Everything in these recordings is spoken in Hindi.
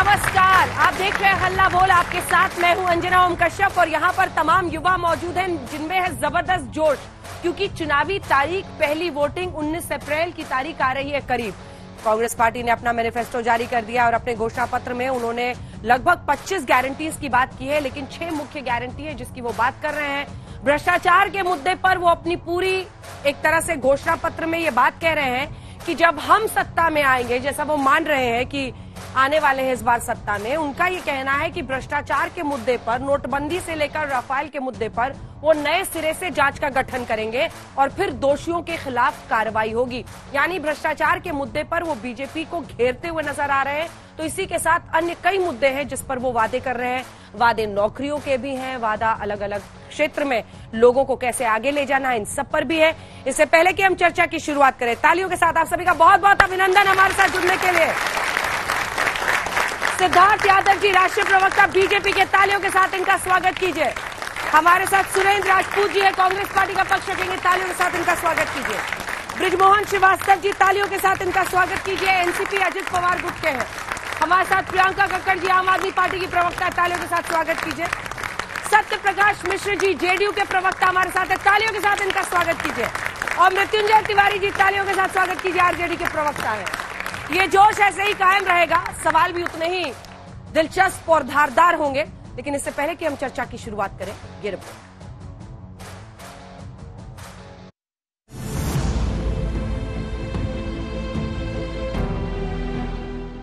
नमस्कार, आप देख रहे हैं हल्ला बोल। आपके साथ मैं हूं अंजना ओम कश्यप और यहां पर तमाम युवा मौजूद हैं जिनमें है जबरदस्त जोश, क्योंकि चुनावी तारीख, पहली वोटिंग 19 अप्रैल की तारीख आ रही है करीब। कांग्रेस पार्टी ने अपना मैनिफेस्टो जारी कर दिया और अपने घोषणा पत्र में उन्होंने लगभग 25 गारंटीज की बात की है, लेकिन 6 मुख्य गारंटी है जिसकी वो बात कर रहे हैं। भ्रष्टाचार के मुद्दे पर वो अपनी पूरी एक तरह से घोषणा पत्र में ये बात कह रहे हैं कि जब हम सत्ता में आएंगे, जैसा वो मान रहे हैं कि आने वाले हैं इस बार सत्ता में, उनका ये कहना है कि भ्रष्टाचार के मुद्दे पर, नोटबंदी से लेकर राफेल के मुद्दे पर वो नए सिरे से जांच का गठन करेंगे और फिर दोषियों के खिलाफ कार्रवाई होगी। यानी भ्रष्टाचार के मुद्दे पर वो बीजेपी को घेरते हुए नजर आ रहे हैं। तो इसी के साथ अन्य कई मुद्दे हैं जिस पर वो वादे कर रहे हैं। वादे नौकरियों के भी हैं, वादा अलग अलग क्षेत्र में लोगों को कैसे आगे ले जाना है, इन सब पर भी है। इससे पहले कि हम चर्चा की शुरुआत करें, तालियों के साथ आप सभी का बहुत बहुत अभिनंदन हमारे साथ जुड़ने के लिए। सिद्धार्थ यादव जी, राष्ट्रीय प्रवक्ता बीजेपी के, तालियों के साथ इनका स्वागत कीजिए। हमारे साथ सुरेंद्र राजपूत जी है, कांग्रेस पार्टी का पक्ष रखेंगे, तालियों के साथ इनका स्वागत कीजिए। ब्रिजमोहन श्रीवास्तव जी, तालियों के साथ इनका स्वागत कीजिए, एनसीपी अजित पवार गुट के हैं। हमारे साथ प्रियंका कक्कड़ जी, आम आदमी पार्टी की प्रवक्ता, तालियों के साथ स्वागत कीजिए। सत्य प्रकाश मिश्र जी, जेडीयू के प्रवक्ता हमारे साथ है, तालियों के साथ इनका स्वागत कीजिए। और मृत्युंजय तिवारी जी, तालियों के साथ स्वागत कीजिए, आरजेडी के प्रवक्ता है। ये जोश ऐसे ही कायम रहेगा, सवाल भी उतने ही दिलचस्प और धारदार होंगे। लेकिन इससे पहले कि हम चर्चा की शुरुआत करें, ये रिपोर्ट।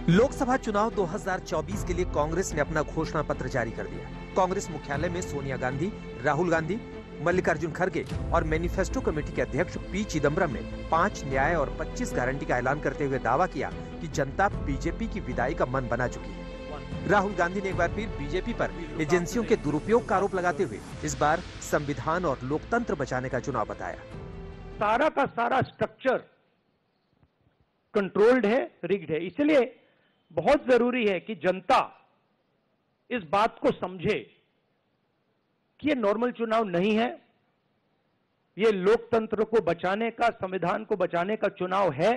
लोकसभा चुनाव 2024 के लिए कांग्रेस ने अपना घोषणा पत्र जारी कर दिया। कांग्रेस मुख्यालय में सोनिया गांधी, राहुल गांधी, मल्लिकार्जुन खड़गे और मैनिफेस्टो कमेटी के अध्यक्ष पी चिदम्बरम ने 5 न्याय और 25 गारंटी का ऐलान करते हुए दावा किया कि जनता बीजेपी की विदाई का मन बना चुकी है। राहुल गांधी ने एक बार फिर बीजेपी पर एजेंसियों के दुरुपयोग का आरोप लगाते हुए इस बार संविधान और लोकतंत्र बचाने का चुनाव बताया। सारा का सारा स्ट्रक्चर कंट्रोल्ड है, रिग्ड है। इसलिए बहुत जरूरी है कि जनता इस बात को समझे कि ये नॉर्मल चुनाव नहीं है, ये लोकतंत्र को बचाने का, संविधान को बचाने का चुनाव है।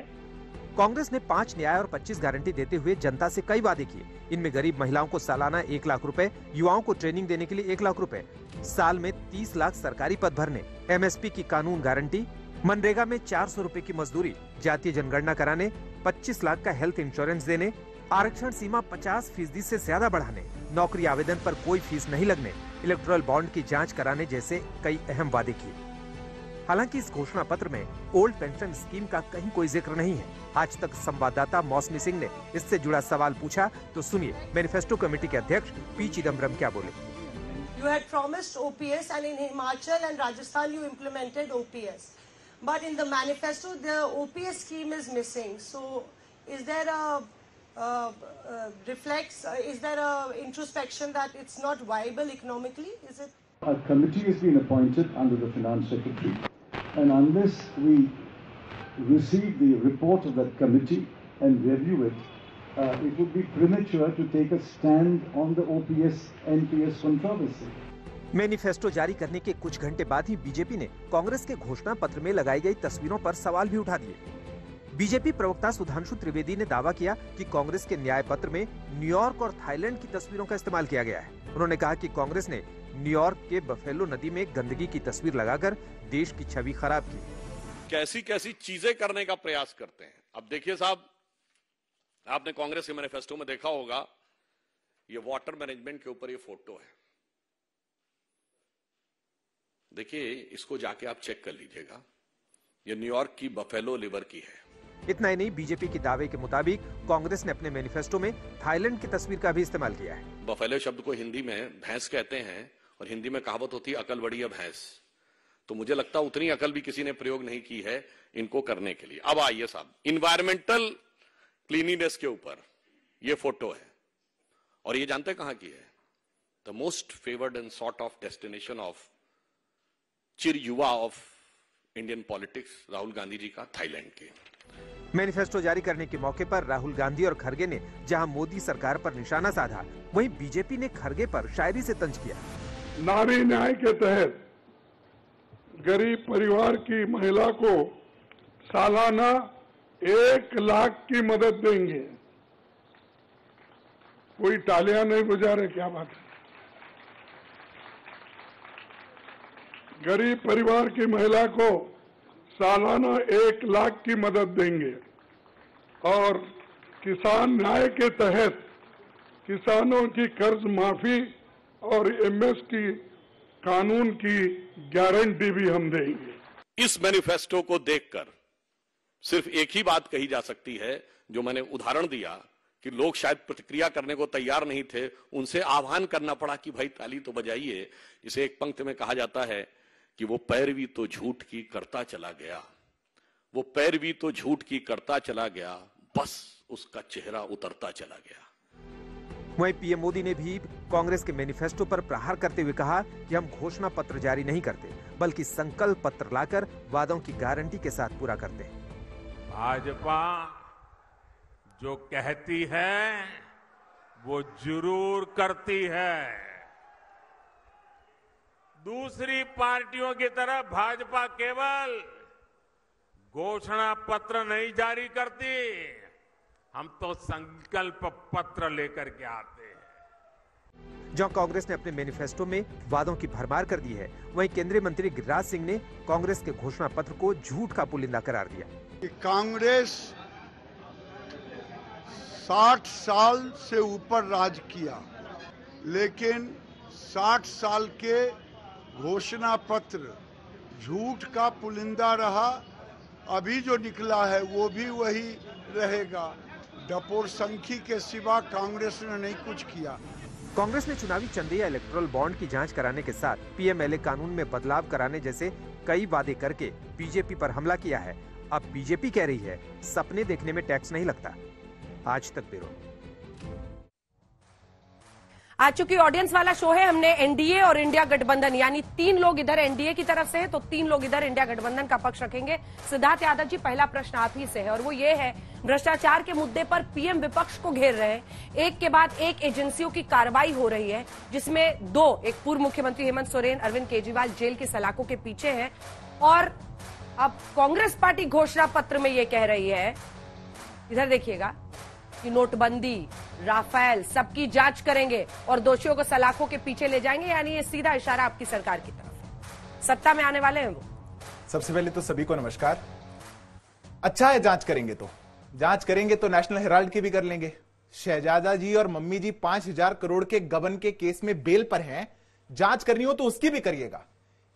कांग्रेस ने 5 न्याय और 25 गारंटी देते हुए जनता से कई वादे किए। इनमें गरीब महिलाओं को सालाना 1 लाख रुपए, युवाओं को ट्रेनिंग देने के लिए 1 लाख रुपए, साल में 30 लाख सरकारी पद भरने, एमएसपी की कानून गारंटी, मनरेगा में 400 रुपए की मजदूरी, जातीय जनगणना कराने, 25 लाख का हेल्थ इंश्योरेंस देने, आरक्षण सीमा 50% से ज्यादा बढ़ाने, नौकरी आवेदन पर कोई फीस नहीं लगने, इलेक्टोरल बॉन्ड की जांच कराने जैसे कई अहम वादे किए। हालांकि इस घोषणा पत्र में ओल्ड पेंशन स्कीम का कहीं कोई जिक्र नहीं है। आज तक संवाददाता मौसमी सिंह ने इससे जुड़ा सवाल पूछा, तो सुनिए मैनिफेस्टो कमेटी के अध्यक्ष पी चिदम्बरम क्या बोले। You had promised OPS, and in Himachal and Rajasthan you implemented OPS, but in the manifesto the OPS scheme is missing. So is there is there a introspection that it's not viable economically? Is it? A committee has been appointed under the Finance Secretary, and unless we receive the report of that committee and review it, it would be premature to take a stand on the OPS-NPS controversy. Manifesto जारी करने के कुछ घंटे बाद ही बीजेपी ने कांग्रेस के घोषणा पत्र में लगाई गई तस्वीरों पर सवाल भी उठा दिए। बीजेपी प्रवक्ता सुधांशु त्रिवेदी ने दावा किया कि कांग्रेस के न्याय पत्र में न्यूयॉर्क और थाईलैंड की तस्वीरों का इस्तेमाल किया गया है। उन्होंने कहा कि कांग्रेस ने न्यूयॉर्क के बफेलो नदी में गंदगी की तस्वीर लगाकर देश की छवि खराब की। कैसी कैसी चीजें करने का प्रयास करते हैं। अब देखिए साहब, आपने कांग्रेस के मैनिफेस्टो में देखा होगा, ये वाटर मैनेजमेंट के ऊपर ये फोटो है। देखिए, इसको जाके आप चेक कर लीजिएगा, ये न्यूयॉर्क की बफेलो लिवर की है। इतना ही नहीं, बीजेपी के दावे के मुताबिक कांग्रेस ने अपने मैनिफेस्टो में थाईलैंड की तस्वीर का भी इस्तेमाल किया है। बफेलो शब्द को हिंदी में भैंस कहते हैं और हिंदी में कहावत होती है अकल बढ़िया भैंस। तो मुझे लगता है उतनी अकल भी किसी ने प्रयोग नहीं की है इनको करने के लिए। अब आइए साहब, इन्वायरमेंटल क्लीनिनेस के ऊपर ये फोटो है और ये जानते कहां की है? The most favoured and sort of destination of चिर युवा of Indian politics, Rahul Gandhi ji का, थाईलैंड के। मैनिफेस्टो जारी करने के मौके पर राहुल गांधी और खड़गे ने जहां मोदी सरकार पर निशाना साधा, वहीं बीजेपी ने खड़गे पर शायरी से तंज किया। नारी न्याय के तहत गरीब परिवार की महिला को सालाना 1 लाख की मदद देंगे। कोई तालियां नहीं बजा रहे, क्या बात है? गरीब परिवार की महिला को सालाना 1 लाख की मदद देंगे और किसान न्याय के तहत किसानों की कर्ज माफी और एमएसपी कानून की गारंटी भी हम देंगे। इस मैनिफेस्टो को देखकर सिर्फ एक ही बात कही जा सकती है, जो मैंने उदाहरण दिया कि लोग शायद प्रतिक्रिया करने को तैयार नहीं थे, उनसे आह्वान करना पड़ा कि भाई ताली तो बजाइए। इसे एक पंक्ति में कहा जाता है कि वो पैरवी तो झूठ की करता चला गया, वो पैरवी तो झूठ की करता चला गया, बस उसका चेहरा उतरता चला गया। वहीं पीएम मोदी ने भी कांग्रेस के मैनिफेस्टो पर प्रहार करते हुए कहा कि हम घोषणा पत्र जारी नहीं करते, बल्कि संकल्प पत्र लाकर वादों की गारंटी के साथ पूरा करते हैं। भाजपा जो कहती है वो जरूर करती है। दूसरी पार्टियों की तरह भाजपा केवल घोषणा पत्र नहीं जारी करती, हम तो संकल्प पत्र लेकर के आते हैं। जहां कांग्रेस ने अपने मैनिफेस्टो में वादों की भरमार कर दी है, वहीं केंद्रीय मंत्री गिरिराज सिंह ने कांग्रेस के घोषणा पत्र को झूठ का पुलिंदा करार दिया। कांग्रेस 60 साल से ऊपर राज किया, लेकिन 60 साल के घोषणा पत्र झूठ का पुलिंदा रहा। अभी जो निकला है वो भी वही रहेगा। डपोर संखी के सिवा कांग्रेस ने नहीं कुछ किया। कांग्रेस ने चुनावी चंदे या इलेक्टोरल बॉन्ड की जांच कराने के साथ पीएमएलए कानून में बदलाव कराने जैसे कई वादे करके बीजेपी पर हमला किया है। अब बीजेपी कह रही है सपने देखने में टैक्स नहीं लगता। आज तक ब्यूरो। आज चूंकि ऑडियंस वाला शो है, हमने एनडीए और इंडिया गठबंधन यानी 3 लोग इधर एनडीए की तरफ से है तो 3 लोग इधर इंडिया गठबंधन का पक्ष रखेंगे। सिद्धार्थ यादव जी, पहला प्रश्न आप ही से है और वो ये है, भ्रष्टाचार के मुद्दे पर पीएम विपक्ष को घेर रहे हैं। एक के बाद एक एजेंसियों की कार्रवाई हो रही है, जिसमें 2, एक पूर्व मुख्यमंत्री हेमंत सोरेन, अरविंद केजरीवाल जेल की सलाखों के पीछे हैं। और अब कांग्रेस पार्टी घोषणा पत्र में ये कह रही है, इधर देखिएगा, कि नोटबंदी, राफेल सबकी जांच करेंगे और दोषियों को सलाखों के पीछे ले जाएंगे। यानी ये सीधा इशारा आपकी सरकार की तरफ। सत्ता में आने वाले हैं वो। सबसे पहले तो सभी को नमस्कार। अच्छा है, जांच करेंगे तो नेशनल हेराल्ड की भी कर लेंगे। शहजादा जी और मम्मी जी 5000 करोड़ के गबन के केस में बेल पर हैं, जांच करनी हो तो उसकी भी करिएगा।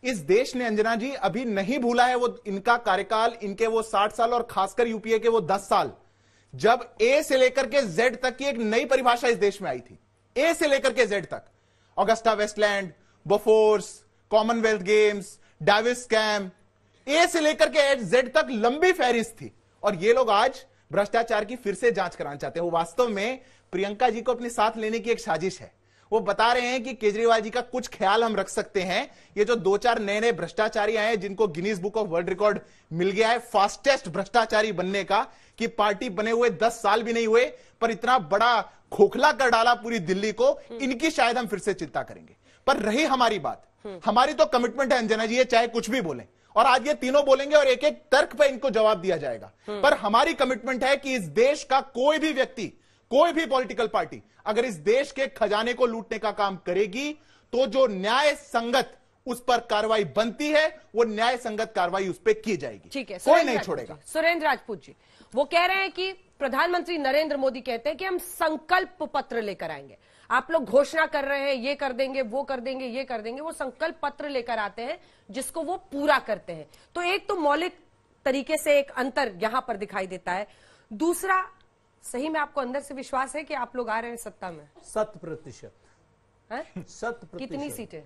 इस देश ने, अंजना जी, अभी नहीं भूला है वो इनका कार्यकाल, इनके वो 60 साल और खासकर यूपीए के वो 10 साल, जब ए से लेकर के जेड तक की एक नई परिभाषा इस देश में आई थी। ए से लेकर के जेड तक, Augusta Westland, Bofors, Commonwealth Games, Davis scam, A से लेकर के जेड तक लंबी फहरिस्त थी। और ये लोग आज भ्रष्टाचार की फिर से जांच कराना चाहते हैं। वो वास्तव में प्रियंका जी को अपने साथ लेने की एक साजिश है। वो बता रहे हैं कि केजरीवाल जी का कुछ ख्याल हम रख सकते हैं। ये जो 2-4 नए भ्रष्टाचारी आए हैं, जिनको Guinness book of world record मिल गया है फास्टेस्ट भ्रष्टाचारी बनने का, कि पार्टी बने हुए 10 साल भी नहीं हुए पर इतना बड़ा खोखला कर डाला पूरी दिल्ली को, इनकी शायद हम फिर से चिंता करेंगे। पर रही हमारी बात, हमारी तो कमिटमेंट है अंजना जी, ये चाहे कुछ भी बोलें, और आज ये तीनों बोलेंगे और एक एक तर्क पे इनको जवाब दिया जाएगा। पर हमारी कमिटमेंट है कि इस देश का कोई भी व्यक्ति, कोई भी पॉलिटिकल पार्टी अगर इस देश के खजाने को लूटने का काम करेगी तो जो न्याय संगत उस पर कार्रवाई बनती है, वो न्याय संगत कार्रवाई उस पर की जाएगी। ठीक है, कोई नहीं छोड़ेगा। सुरेंद्र राजपूत जी, वो कह रहे हैं कि प्रधानमंत्री नरेंद्र मोदी कहते हैं कि हम संकल्प पत्र लेकर आएंगे। आप लोग घोषणा कर रहे हैं, ये कर देंगे, वो कर देंगे, ये कर देंगे, वो संकल्प पत्र लेकर आते हैं जिसको वो पूरा करते हैं। तो एक तो मौलिक तरीके से एक अंतर यहां पर दिखाई देता है। दूसरा, सही में आपको अंदर से विश्वास है कि आप लोग आ रहे हैं सत्ता में? 100%। 100%। कितनी सीटें?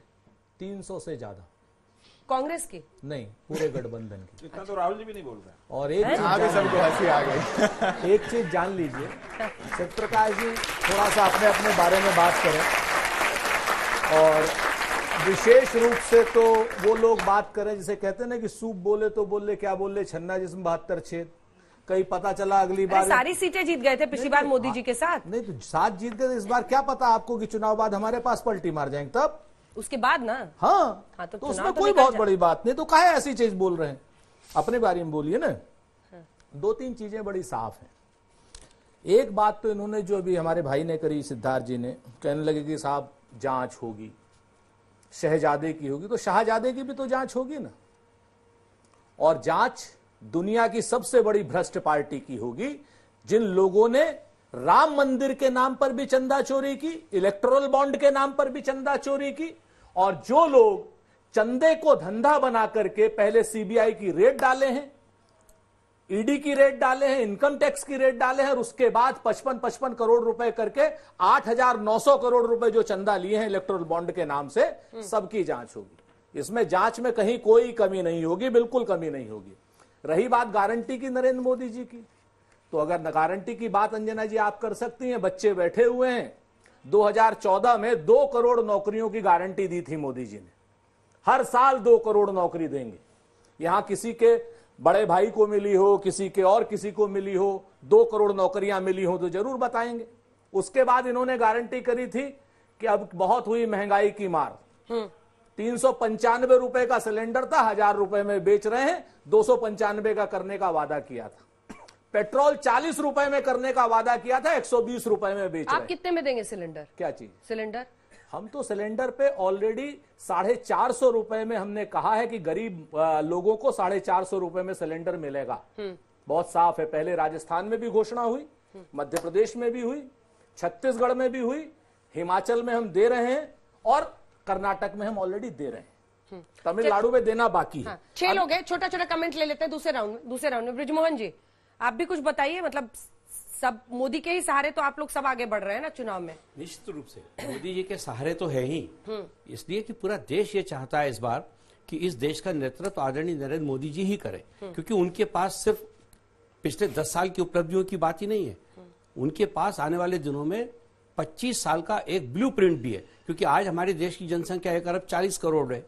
300 से ज्यादा। कांग्रेस की नहीं, पूरे गठबंधन की। इतना तो राहुल जी भी नहीं बोल रहे। और एक सबको हंसी आ गई। एक चीज जान लीजिए, सत्यप्रकाश जी थोड़ा सा अपने अपने बारे में बात करें, और विशेष रूप से तो वो लोग बात करें जिसे कहते हैं ना कि सूप बोले तो बोले, क्या बोले, छन्ना जिसमें 72 छेद। कहीं पता चला अगली बार सारी सीटें जीत गए थे पिछली बार मोदी जी के साथ। नहीं तो 7 जीत गए, इस बार क्या पता आपको कि चुनाव बाद हमारे पास पलटी मार जाएंगे तब, उसके बाद ना। हाँ तो उसमें कोई बहुत बड़ी बात नहीं। तो काहे ऐसी चीज बोल रहे हैं, अपने बारे में बोलिए ना। 2-3 चीजें बड़ी साफ हैं। एक बात तो इन्होंने जो अभी हमारे भाई ने करी, सिद्धार्थ जी ने, कहने लगे कि साहब जांच होगी, शहजादे की होगी, तो शाहजादे की भी तो जांच होगी ना। और जांच दुनिया की सबसे बड़ी भ्रष्ट पार्टी की होगी, जिन लोगों ने राम मंदिर के नाम पर भी चंदा चोरी की, इलेक्टोरल बॉन्ड के नाम पर भी चंदा चोरी की, और जो लोग चंदे को धंधा बना करके पहले सीबीआई की रेड डाले हैं, ईडी की रेड डाले हैं, इनकम टैक्स की रेड डाले हैं, और उसके बाद 55 करोड़ रुपए करके 8,900 करोड़ रुपए जो चंदा लिए हैं इलेक्टोरल बॉन्ड के नाम से, सबकी जांच होगी। इसमें जांच में कहीं कोई कमी नहीं होगी, बिल्कुल कमी नहीं होगी। रही बात गारंटी की नरेंद्र मोदी जी की, तो अगर गारंटी की बात अंजना जी आप कर सकती हैं, बच्चे बैठे हुए हैं, 2014 में 2 करोड़ नौकरियों की गारंटी दी थी मोदी जी ने, हर साल 2 करोड़ नौकरी देंगे। यहां किसी के बड़े भाई को मिली हो, किसी के और किसी को मिली हो, 2 करोड़ नौकरियां मिली हो तो जरूर बताएंगे। उसके बाद इन्होंने गारंटी करी थी कि अब बहुत हुई महंगाई की मार, 395 रुपए का सिलेंडर था, 1000 रुपए में बेच रहे हैं, 295 का करने का वादा किया था। पेट्रोल 40 रुपए में करने का वादा किया था, 120 रुपए में बेच रहे हैं। आप कितने में देंगे सिलेंडर? क्या चीज? सिलेंडर हम तो सिलेंडर पे ऑलरेडी 450 रुपए में हमने कहा है कि गरीब लोगों को 450 रुपए में सिलेंडर मिलेगा। बहुत साफ है। पहले राजस्थान में भी घोषणा हुई, मध्य प्रदेश में भी हुई, छत्तीसगढ़ में भी हुई, हिमाचल में हम दे रहे हैं, और कर्नाटक में हम ऑलरेडी दे रहे हैं, तमिलनाडु में देना बाकी है। 6 लोग हैं, छोटा छोटा कमेंट ले लेते हैं दूसरे राउंड में। ब्रिजमोहन जी, आप भी कुछ बताइए। मतलब सब मोदी के ही सहारे तो आप लोग सब आगे बढ़ रहे हैं ना चुनाव में। निश्चित रूप से मोदी जी के सहारे तो है ही, इसलिए कि पूरा देश ये चाहता है इस बार कि इस देश का नेतृत्व आदरणीय नरेंद्र मोदी जी ही करें, क्योंकि उनके पास सिर्फ पिछले 10 साल की उपलब्धियों की बात ही नहीं है, उनके पास आने वाले दिनों में 25 साल का एक ब्लूप्रिंट भी है। क्योंकि आज हमारे देश की जनसंख्या 1 अरब 40 करोड़ है,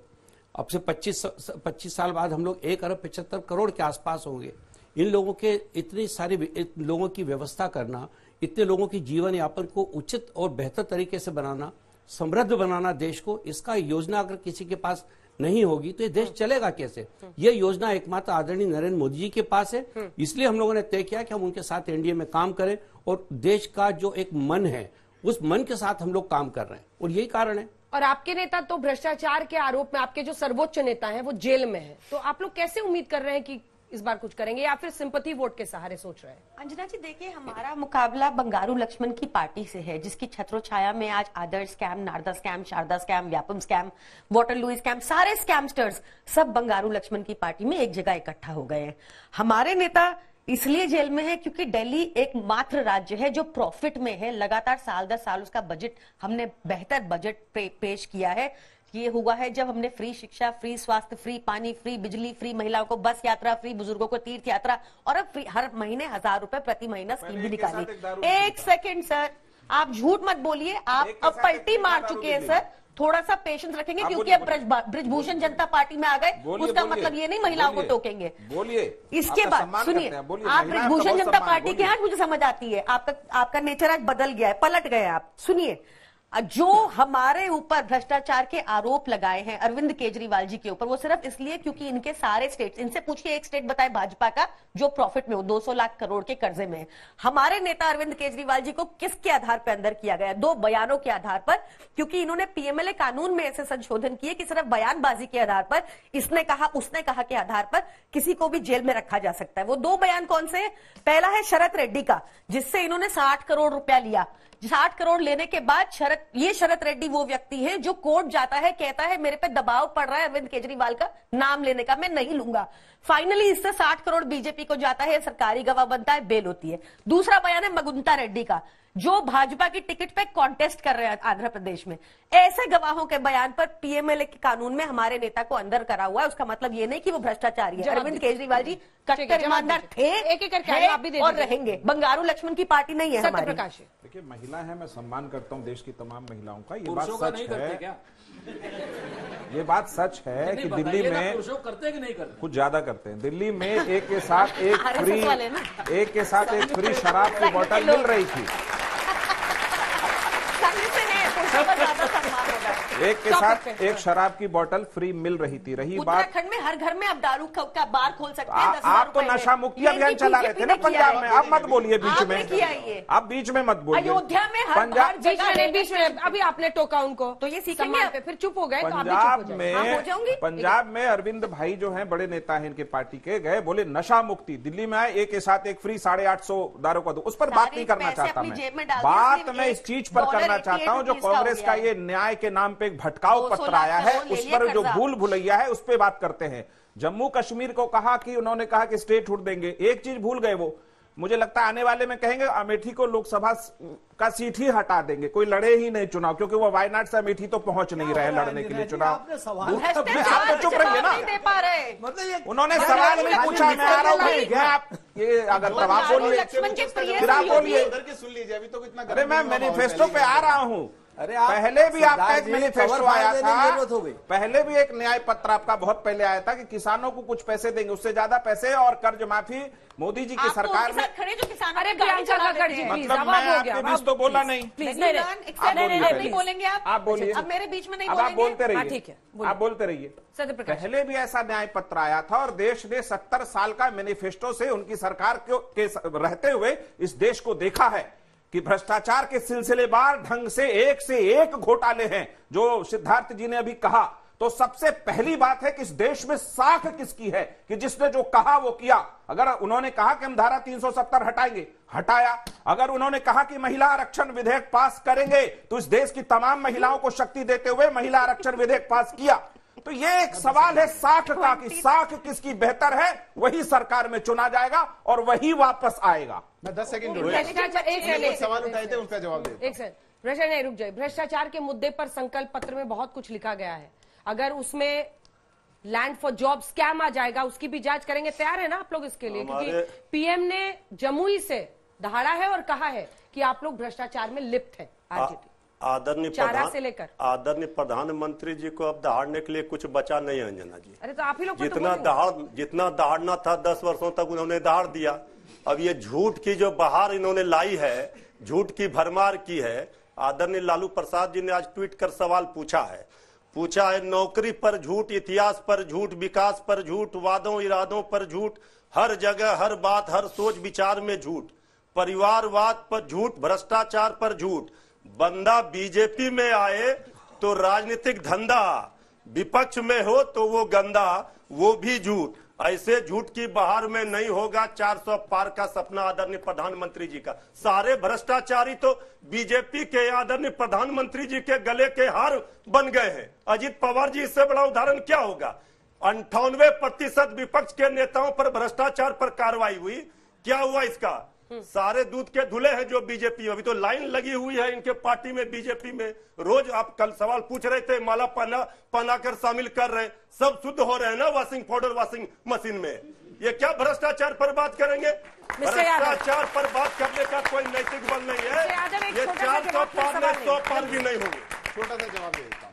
अब से 25 साल बाद हम लोग 1 अरब 75 करोड़ के आसपास होंगे। इन लोगों के इतनी सारी लोगों की व्यवस्था करना, इतने लोगों की जीवन यापन को उचित और बेहतर तरीके से बनाना, समृद्ध बनाना देश को, इसका योजना अगर किसी के पास नहीं होगी तो ये देश चलेगा कैसे? ये योजना एकमात्र आदरणीय नरेंद्र मोदी जी के पास है। इसलिए हम लोगों ने तय किया कि हम उनके साथ एनडीए में काम करें, और देश का जो एक मन है उस मन के साथ हम लोग काम कर रहे हैं, और यही कारण है। और आपके नेता तो भ्रष्टाचार के आरोप में, आपके जो सर्वोच्च नेता हैं वो जेल में है, तो आप लोग कैसे उम्मीद कर रहे हैं कि इस बार कुछ करेंगे, या फिर सिंपैथी वोट के सहारे सोच रहे हैं? अंजना जी देखिए, हमारा मुकाबला बंगारू लक्ष्मण की पार्टी से है, जिसकी छत्रो छाया में आज Adarsh scam, Narada scam, Saradha scam, Vyapam scam, Waterloo scam, सारे स्कैमस्टर्स सब बंगारू लक्ष्मण की पार्टी में एक जगह इकट्ठा हो गए हैं। हमारे नेता इसलिए जेल में है क्योंकि दिल्ली एकमात्र राज्य है जो प्रॉफिट में है। लगातार साल दर साल उसका बजट, हमने बेहतर बजट पेश किया है। ये हुआ है जब हमने फ्री शिक्षा, फ्री स्वास्थ्य, फ्री पानी, फ्री बिजली, फ्री महिलाओं को बस यात्रा, फ्री बुजुर्गों को तीर्थ यात्रा, और अब हर महीने 1000 रुपए प्रति महीना स्कीम भी निकाली। 1 सेकेंड सर, आप झूठ मत बोलिए, आप अब पलटी मार चुके हैं सर। थोड़ा सा पेशेंस रखेंगे, क्योंकि अब ब्रिजभूषण जनता पार्टी में आ गए, उसका मतलब ये नहीं महिलाओं को टोकेंगे। बोलिए। इसके बाद सुनिए, आप ब्रिजभूषण जनता पार्टी के, आज मुझे समझ आती है, आपका नेचर आज बदल गया है, पलट गए आप। सुनिए, जो हमारे ऊपर भ्रष्टाचार के आरोप लगाए हैं अरविंद केजरीवाल जी के ऊपर, वो सिर्फ इसलिए क्योंकि इनके सारे स्टेट, इनसे पूछिए एक स्टेट बताए भाजपा का जो प्रॉफिट में हो, 200 लाख करोड़ के कर्जे में है। हमारे नेता अरविंद केजरीवाल जी को किसके आधार पर अंदर किया गया? 2 बयानों के आधार पर, क्योंकि इन्होंने पीएमएलए कानून में ऐसे संशोधन किए कि सिर्फ बयानबाजी के आधार पर, इसने कहा उसने कहा के आधार पर किसी को भी जेल में रखा जा सकता है। वो 2 बयान कौन से हैं? पहला है शरत रेड्डी का, जिससे इन्होंने 60 करोड़ रुपया लिया। 60 करोड़ लेने के बाद शरत रेड्डी वो व्यक्ति है जो कोर्ट जाता है, कहता है मेरे पे दबाव पड़ रहा है अरविंद केजरीवाल का नाम लेने का, मैं नहीं लूंगा। फाइनली इससे 60 करोड़ बीजेपी को जाता है, सरकारी गवाह बनता है, बेल होती है। दूसरा बयान है मगुंता रेड्डी का, जो भाजपा की टिकट पे कॉन्टेस्ट कर रहे हैं आंध्र प्रदेश में। ऐसे गवाहों के बयान पर पीएमएलए के कानून में हमारे नेता को अंदर करा हुआ है। उसका मतलब ये नहीं कि वो भ्रष्टाचारी है। अरविंद केजरीवाल जी कट्टर ईमानदार थे, एक आप भी और रहेंगे। बंगारू लक्ष्मण की पार्टी नहीं है हमारी। देखिए, महिला है, मैं सम्मान करता हूँ देश की तमाम महिलाओं का, ये बात सच है। ये बात सच है कि दिल्ली में करते हैं कि नहीं करते? कुछ ज्यादा करते हैं। दिल्ली में एक के साथ एक फ्री शराब की बोतल मिल रही थी। एक के साथ एक शराब की बोतल फ्री मिल रही थी। रही बात, उत्तराखंड में हर घर में आप दारू का बार खोल सकते हैं। आप तो नशा मुक्ति अभियान चला रहे थे ना पंजाब में, आप मत बोलिए बीच में, आप बीच में मत बोलिए। अयोध्या में हर पंजाब बीच में अभी आपने टोका उनको, तो ये सीखेंगे पे फिर चुप हो गए। पंजाब में अरविंद भाई जो हैं बड़े नेता हैं इनके पार्टी के, गए बोले नशा मुक्ति, दिल्ली में आए एक के साथ एक फ्री 850 दारू का दो। उस पर बात नहीं करना चाहता मैं, बात मैं इस चीज पर करना चाहता हूं जो कांग्रेस का ये न्याय के नाम पे एक भटकाऊ पत्र आया है, उस पर जो भूल भुलैया है उस पर बात करते हैं। जम्मू कश्मीर को कहा कि उन्होंने कहा कि स्टेटहुड देंगे, एक चीज भूल गए वो, मुझे लगता है आने वाले में कहेंगे अमेठी को लोकसभा का सीट ही हटा देंगे, कोई लड़े ही नहीं चुनाव, क्योंकि वो वायनाड से अमेठी तो पहुंच नहीं रहे लड़ने के लिए चुनाव। आप तो चुप रहिए ना, उन्होंने सवाल नहीं पूछा, मैं आ रहा हूँ। आप ये अगर तब आप बोलिए, फिर आप बोलिए, सुन लीजिए अभी तो इतना। अरे मैं मैनिफेस्टो पे आ रहा हूँ। अरे पहले भी आपका एक मैनिफेस्टो आया था, पहले भी एक न्याय पत्र आपका बहुत पहले आया था कि किसानों को कुछ पैसे देंगे, उससे ज्यादा पैसे और कर्ज माफी मोदी जी की सरकार में। अरे प्रियंका काकड़ मतलब मैं आपके बीच तो बोला नहीं, नहीं बोलेंगे आप बोलिए, अब मेरे बीच में नहीं अब आप बोलते रहिए, ठीक है, आप बोलते रहिए। पहले भी ऐसा न्याय पत्र आया था और देश ने 70 साल का मैनिफेस्टो से उनकी सरकार के रहते हुए इस देश को देखा है कि भ्रष्टाचार के सिलसिलेवार ढंग से एक घोटाले हैं। जो सिद्धार्थ जी ने अभी कहा, तो सबसे पहली बात है कि इस देश में साख किसकी है कि जिसने जो कहा वो किया। अगर उन्होंने कहा कि हम धारा 370 हटाएंगे, हटाया। अगर उन्होंने कहा कि महिला आरक्षण विधेयक पास करेंगे, तो इस देश की तमाम महिलाओं को शक्ति देते हुए महिला आरक्षण विधेयक पास किया। तो ये एक सवाल है साख का कि साख किसकी बेहतर है, वही सरकार में चुना जाएगा और वही वापस आएगा। मैं 10 सेकंड सवाल उठाए थे उनका जवाब दे। एक सेकंड, प्रश्न नहीं, रुक जाए। भ्रष्टाचार के मुद्दे पर संकल्प पत्र में बहुत कुछ लिखा गया है, अगर उसमें लैंड फॉर जॉब स्कैम आ जाएगा उसकी भी जांच करेंगे। तैयार है ना आप लोग इसके लिए? क्योंकि पीएम ने जमुई से दहाड़ा है और कहा है कि आप लोग भ्रष्टाचार में लिप्त है। आदरणीय प्रधानमंत्री जी को अब दहाड़ने के लिए कुछ बचा नहीं है अंजना जी। अरे तो आप ही लोग जितना दहाड़ना था 10 वर्षों तक उन्होंने दहाड़ दिया। अब ये झूठ की जो बहार इन्होंने लाई है, झूठ की भरमार की है। आदरणीय लालू प्रसाद जी ने आज ट्वीट कर सवाल पूछा है नौकरी पर झूठ, इतिहास पर झूठ, विकास पर झूठ, वादों इरादों पर झूठ, हर जगह हर बात हर सोच विचार में झूठ, परिवारवाद पर झूठ, भ्रष्टाचार पर झूठ। बंदा बीजेपी में आए तो राजनीतिक धंधा, विपक्ष में हो तो वो गंदा, वो भी झूठ। ऐसे झूठ की बहार में नहीं होगा 400 पार का सपना आदरणीय प्रधानमंत्री जी का। सारे भ्रष्टाचारी तो बीजेपी के आदरणीय प्रधानमंत्री जी के गले के हार बन गए हैं। अजित पवार जी, इससे बड़ा उदाहरण क्या होगा? 98% विपक्ष के नेताओं पर भ्रष्टाचार पर कार्रवाई हुई। क्या हुआ इसका? सारे दूध के धुले हैं जो बीजेपी, अभी तो लाइन लगी हुई है इनके पार्टी में, बीजेपी में। रोज आप कल सवाल पूछ रहे थे, माला पहना कर शामिल कर रहे, सब शुद्ध हो रहे हैं ना वॉशिंग पाउडर वॉशिंग मशीन में। ये क्या भ्रष्टाचार पर बात करेंगे? भ्रष्टाचार पर बात करने का कोई नैतिक बल नहीं है। ये 400 पार में 100 पार भी नहीं होंगे। छोटा सा जवाब दे देता हूं।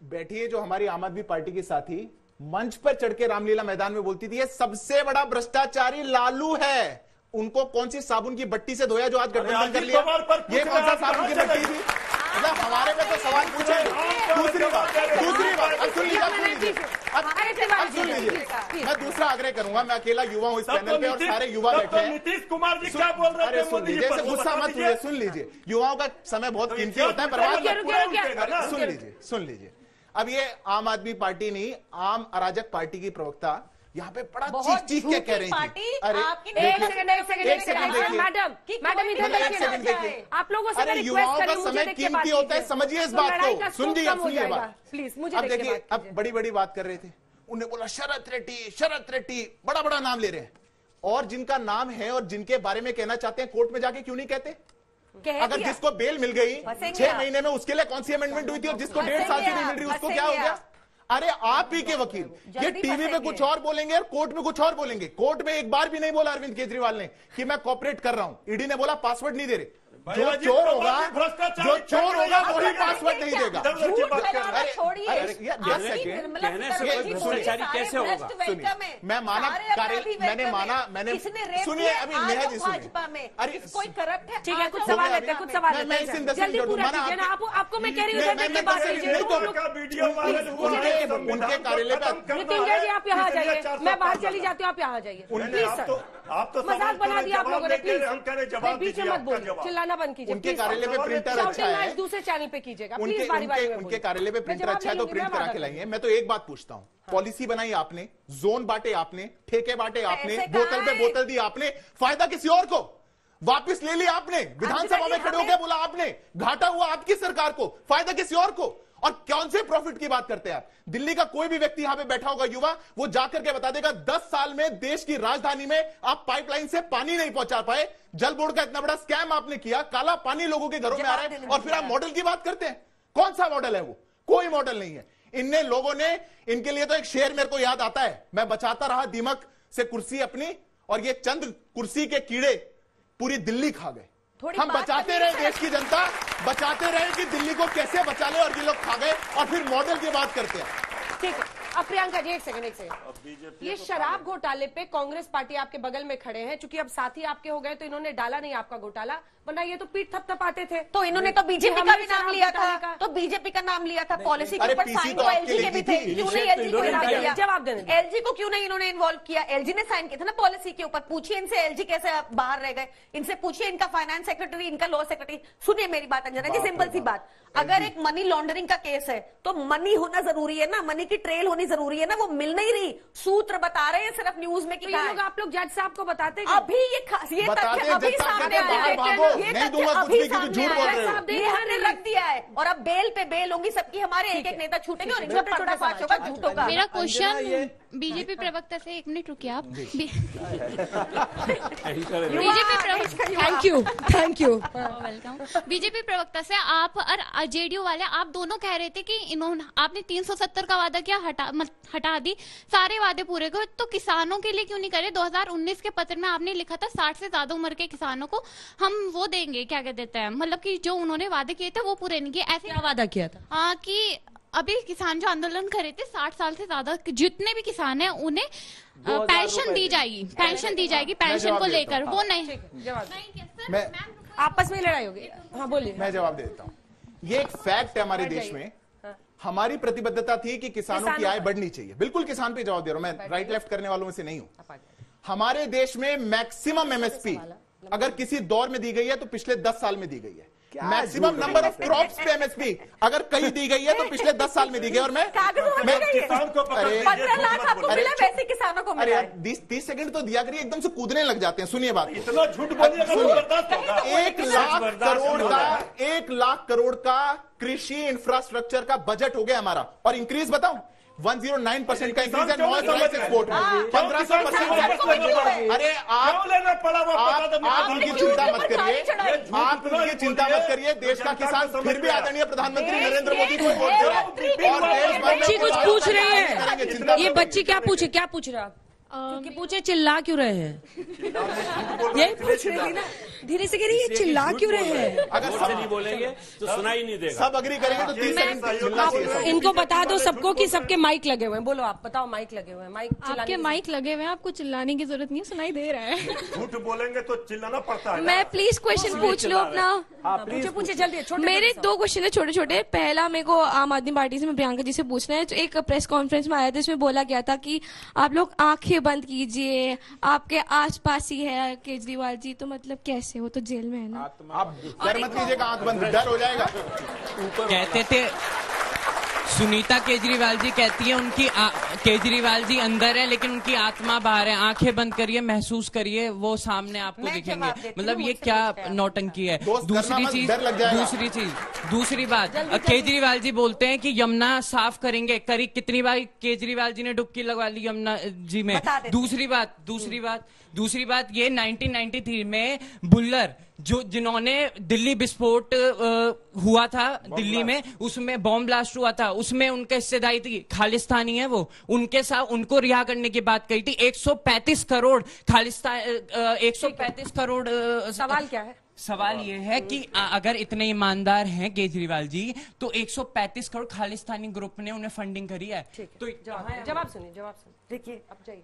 बैठिए जो हमारी आम आदमी पार्टी के साथी मंच पर चढ़ के रामलीला मैदान में बोलती थी ये सबसे बड़ा भ्रष्टाचारी लालू है, उनको कौन सी साबुन की बट्टी से धोया जो आज गठबंधन कर लिया? ये कौन सा साबुन की बट्टी थी? मतलब हमारे पे तो सवाल पूछे। दूसरी बात अब सुन लीजिए, मैं दूसरा आग्रह करूंगा। मैं अकेला युवा हूं इस पैनल पे और सारे युवा बैठे हैं। नीतीश कुमार जी क्या बोल रहे थे? सुन लीजिए, गुस्सा मत हुए, सुन लीजिए। युवाओं का समय बहुत कीमती होता है, बर्बाद। सुन लीजिए। अब ये आम आदमी पार्टी नहीं, आम अराजक पार्टी की प्रवक्ता यहाँ पे बड़ा चीख के कह रही थी। अरे एक सेकंड मैडम देखिए, आप लोगों से अरे युवाओं का समय कीमती होता है, समझिए इस बात को। सुनिए बात प्लीज, मुझे अब देखिए, अब बड़ी बड़ी बात कर रहे थे। उन्हें बोला शरद रेड्डी, बड़ा बड़ा नाम ले रहे हैं, और जिनका नाम है और जिनके बारे में कहना चाहते हैं कोर्ट में जाके क्यों नहीं कहते? अगर जिसको बेल मिल गई 6 महीने में, उसके लिए कौन सी अमेंडमेंट हुई थी? और जिसको 1.5 साल से नहीं मिल रही उसको क्या हो गया? अरे आप ही के वकील ये टीवी पे कुछ और बोलेंगे और कोर्ट में कुछ और बोलेंगे। कोर्ट में एक बार भी नहीं बोला अरविंद केजरीवाल ने कि मैं कोऑपरेट कर रहा हूं। ईडी ने बोला पासवर्ड नहीं दे रहे। जो चोर होगा वही पासवर्ड नहीं देगा। कहने से कोई भ्रष्टाचारी कैसे होगा? मैं माना सुनिए अभी नेहा जी सुनिए। अरे कोई करप्ट है? ठीक है, कुछ सवाल लेते हैं, कुछ सवाल लेते हैं, जल्दी पूरा कीजिए ना। आपको मैं कह रही हूँ बात कीजिए। उनके कार्यालय पे मृत्युंजय जी आप यहाँ आ जाइए, मैं बाहर चली जाती हूँ, आप यहाँ आ जाइए प्लीज सर। आप तो मजाक बना दिया आप लोगों ने, प्लीज हम कह रहे जवाब बीच में मत बोलिए, चिल्लाना बंद कीजिए। उनके कार्यालय में प्रिंटर अच्छा है, दूसरे चैनल पे कीजिएगा प्लीज, बारी बारी में। उनके कार्यालय में प्रिंटर अच्छा है तो प्रिंट करा के लाइए। मैं तो एक बात पूछता हूँ, पॉलिसी बनाई आपने, जोन बांटे आपने, ठेके बांटे आपने, बोतल पे बोतल दी आपने, फायदा किसी और को, वापस ले लिया आपने, विधानसभा में खड़े होकर बोला आपने, घाटा हुआ आपकी सरकार को, फायदा किसी और को। और कौन से प्रॉफिट की बात करते हैं आप? दिल्ली का कोई भी व्यक्ति यहां पे बैठा होगा युवा, वो जाकर के बता देगा 10 साल में देश की राजधानी में आप पाइपलाइन से पानी नहीं पहुंचा पाए, जल बोर्ड का इतना बड़ा स्कैम आपने किया, काला पानी लोगों के घरों में आ रहा है, और फिर आप मॉडल की बात करते हैं। कौन सा मॉडल है वो? कोई मॉडल नहीं है। इनने लोगों ने, इनके लिए तो एक शेर मेरे को याद आता है, मैं बचाता रहा दीमक से कुर्सी अपनी, और ये चंद कुर्सी के कीड़े पूरी दिल्ली खा गए। हम बचाते रहे देश की जनता, बचाते रहे कि दिल्ली को कैसे बचा ले, और ये लोग खा गए, और फिर मॉडल की बात करते हैं। ठीक है, अब प्रियंका जी एक सेकंड। ये शराब घोटाले पे कांग्रेस पार्टी आपके बगल में खड़े हैं, चूंकि अब साथी आपके हो गए तो इन्होंने डाला नहीं आपका घोटाला, वरना ये तो पीठ थपथपाते थे। तो इन्होंने तो बीजेपी का भी नाम लिया था, तो बीजेपी का नाम लिया था पॉलिसी के ऊपर, साइन तो एलजी के भी थे, क्यों नहीं एलजी को दिया? जवाब देने, एलजी को क्यों नहीं इन्होंने इन्वॉल्व किया? एलजी ने साइन किया था ना पॉलिसी के ऊपर। पूछिए इनसे एलजी कैसे बाहर रह गए, इनसे पूछिए इनका फाइनेंस सेक्रेटरी, इनका लॉ सेक्रेटरी। सुनिए मेरी बात अंजना जी, सिंपल सी बात, अगर एक मनी लॉन्ड्रिंग का केस है तो मनी होना जरूरी है ना, मनी की ट्रेल होनी जरूरी है ना, वो मिल नहीं रही। सूत्र बता रहे हैं सिर्फ न्यूज में कि आप लोग जज साहब को बताते हैं अभी ये तथ्य अभी सामने आया है, ये तथ्य अभी सामने आया है, ये हमने रख दिया है, और अब बेल पे बेल होंगी सबकी, हमारे एक एक नेता छूटेंगे और इनका पर्दाफाश होगा झूठों का। मेरा क्वेश्चन बीजेपी प्रवक्ता से, एक मिनट रुकिए आप। Thank you welcome. बीजेपी प्रवक्ता से, आप और जेडीयू वाले आप दोनों कह रहे थे कि इन्होंने, आपने 370 का वादा किया, हटा दी, सारे वादे पूरे करो, तो किसानों के लिए क्यों नहीं करे? 2019 के पत्र में आपने लिखा था 60 से ज्यादा उम्र के किसानों को हम वो देंगे, क्या कह देते हैं, मतलब कि जो उन्होंने वादे किए थे वो पूरे नहीं किए। ऐसे क्या वादा किया था? कि अभी किसान जो आंदोलन कर रहे थे 60 साल से ज्यादा जितने भी किसान हैं उन्हें पेंशन दी जाएगी, पेंशन को लेकर, वो नहीं। आपस में लड़ाई होगी। हाँ बोलिए। मैं जवाब दे देता हूँ। ये एक फैक्ट है हमारे देश में, हमारी प्रतिबद्धता थी कि किसानों की आय बढ़नी चाहिए। बिल्कुल किसान पे जवाब दे रहा हूं मैं, राइट लेफ्ट करने वालों में से नहीं हूं। हमारे देश में मैक्सिमम एमएसपी अगर किसी दौर में दी गई है तो पिछले 10 साल में दी गई है। मैक्सिमम नंबर ऑफ क्रॉप्स पे एमएसपी अगर कहीं दी गई है तो पिछले 10 साल में दी गई। और मैं किसान को 15 लाख आपको मिला, वैसे किसानों को मिला। अरे 30 सेकंड तो दिया करिए, एकदम से कूदने लग जाते हैं। सुनिए बात, इतना झूठ बोलिए, 1 लाख करोड़ का कृषि इंफ्रास्ट्रक्चर का बजट हो गया हमारा, और इंक्रीज बताऊं 109% का इंक्रीज है नॉर्थ राइस एक्सपोर्ट में, 1500%। अरे आप उनकी चिंता मत करिए, आप उनकी चिंता मत करिए। देश का किसान फिर भी आदरणीय प्रधानमंत्री नरेंद्र मोदी को वोट दे रहे हैं। बच्ची कुछ पूछ रही है, ये बच्ची क्या पूछ रहा? क्योंकि पूछे चिल्ला क्यों रहे हैं, यही पूछ रही थी ना, धीरे से कह रही है चिल्ला क्यों रहे हैं। अगर सब नहीं बोलेंगे तो सुनाई नहीं देगा। सब अग्री करेंगे तो 30 सेकंड इनको बता दो सबको कि सबके माइक लगे हुए हैं। बोलो आप बताओ, माइक लगे हुए हैं, माइक आपके माइक लगे हुए हैं, आपको चिल्लाने की जरूरत नहीं है, सुनाई दे रहा है। झूठ बोलेंगे तो चिल्लाना पड़ता है। मैं प्लीज क्वेश्चन पूछ लो अपना। पूछे जल्दी। मेरे 2 क्वेश्चन है छोटे छोटे। पहला मेरे को आम आदमी पार्टी से, मैं प्रियंका जी से पूछना है, जो एक प्रेस कॉन्फ्रेंस में आया था इसमें बोला गया था कि आप लोग आंखें बंद कीजिए, आपके आसपास ही है केजरीवाल जी, तो मतलब कैसे, वो तो जेल में है ना। आप डर मत कीजिएगा, आंख बंद, डर हो जाएगा। कहते थे सुनीता केजरीवाल जी कहती है उनकी केजरीवाल जी अंदर है लेकिन उनकी आत्मा बाहर है, आंखें बंद करिए, महसूस करिए, वो सामने आपको दिखेंगे। मतलब ये क्या नौटंकी है। दूसरी बात केजरीवाल जी बोलते हैं कि यमुना साफ करेंगे, कितनी बार केजरीवाल जी ने डुबकी लगवा ली यमुना जी में। दूसरी बात ये 1993 में बुल्लर जिन्होंने दिल्ली विस्फोट हुआ था दिल्ली में, उसमें बॉम्ब ब्लास्ट हुआ था, उसमें उनका हिस्सेदारी थी, खालिस्तानी है वो, उनके साथ उनको रिहा करने की बात कही थी। 135 करोड़ खालिस्तान 135 करोड़। सवाल क्या है? सवाल ये है कि अगर इतने ईमानदार हैं केजरीवाल जी, तो 135 करोड़ खालिस्तानी ग्रुप ने उन्हें फंडिंग करी है। तो जवाब सुनिए। देखिए, अब जाइए।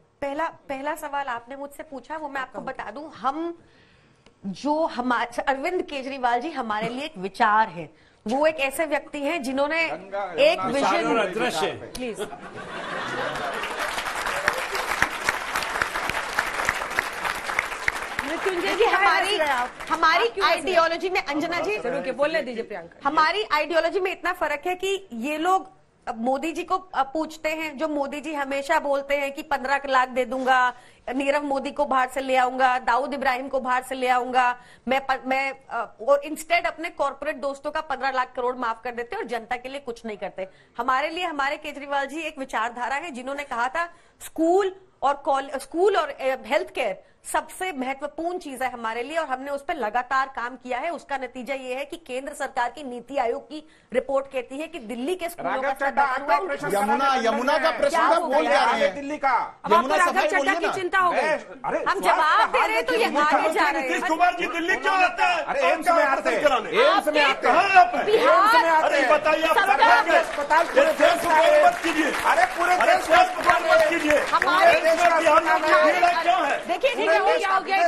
पहला सवाल आपने मुझसे पूछा, वो मैं आपको बता दूं। हम जो हमारे अरविंद केजरीवाल जी हमारे लिए एक विचार है। वो एक ऐसे व्यक्ति हैं जिन्होंने एक विजन, प्लीज देखिए, हमारी आइडियोलॉजी में, अंजना जी बोलने दीजिए प्रियंका, हमारी आइडियोलॉजी में इतना फर्क है कि ये लोग मोदी जी को पूछते हैं, जो मोदी जी हमेशा बोलते हैं कि 15 लाख दे दूंगा, नीरव मोदी को बाहर से ले आऊंगा, दाऊद इब्राहिम को बाहर से ले आऊंगा, मैं और इंस्टेड अपने कॉर्पोरेट दोस्तों का 15 लाख करोड़ माफ कर देते और जनता के लिए कुछ नहीं करते। हमारे लिए हमारे केजरीवाल जी एक विचारधारा है, जिन्होंने कहा था स्कूल और हेल्थ केयर सबसे महत्वपूर्ण चीज है हमारे लिए, और हमने उस पर लगातार काम किया है। उसका नतीजा ये है कि केंद्र सरकार की नीति आयोग की रिपोर्ट कहती है कि दिल्ली के स्कूलों का यमुना का प्रश्न आप बोल जा रहे हैं, दिल्ली का यमुना सफाई बोलिए की चिंता हो गई। हम जवाब दे रहे हैं तो ये आगे जा रहे हैं। नीतीश कुमार जी दिल्ली क्यों आते हैं? अरे एम्स में आते हैं, एम्स में आते हैं, अरे बताइए, आप सरकार के अस्पताल पूरे देश को मत कीजिए। अरे पूरे देश को अस्पताल मत कीजिए। हमारे देश का क्यों है? देखिए, क्या हो गया?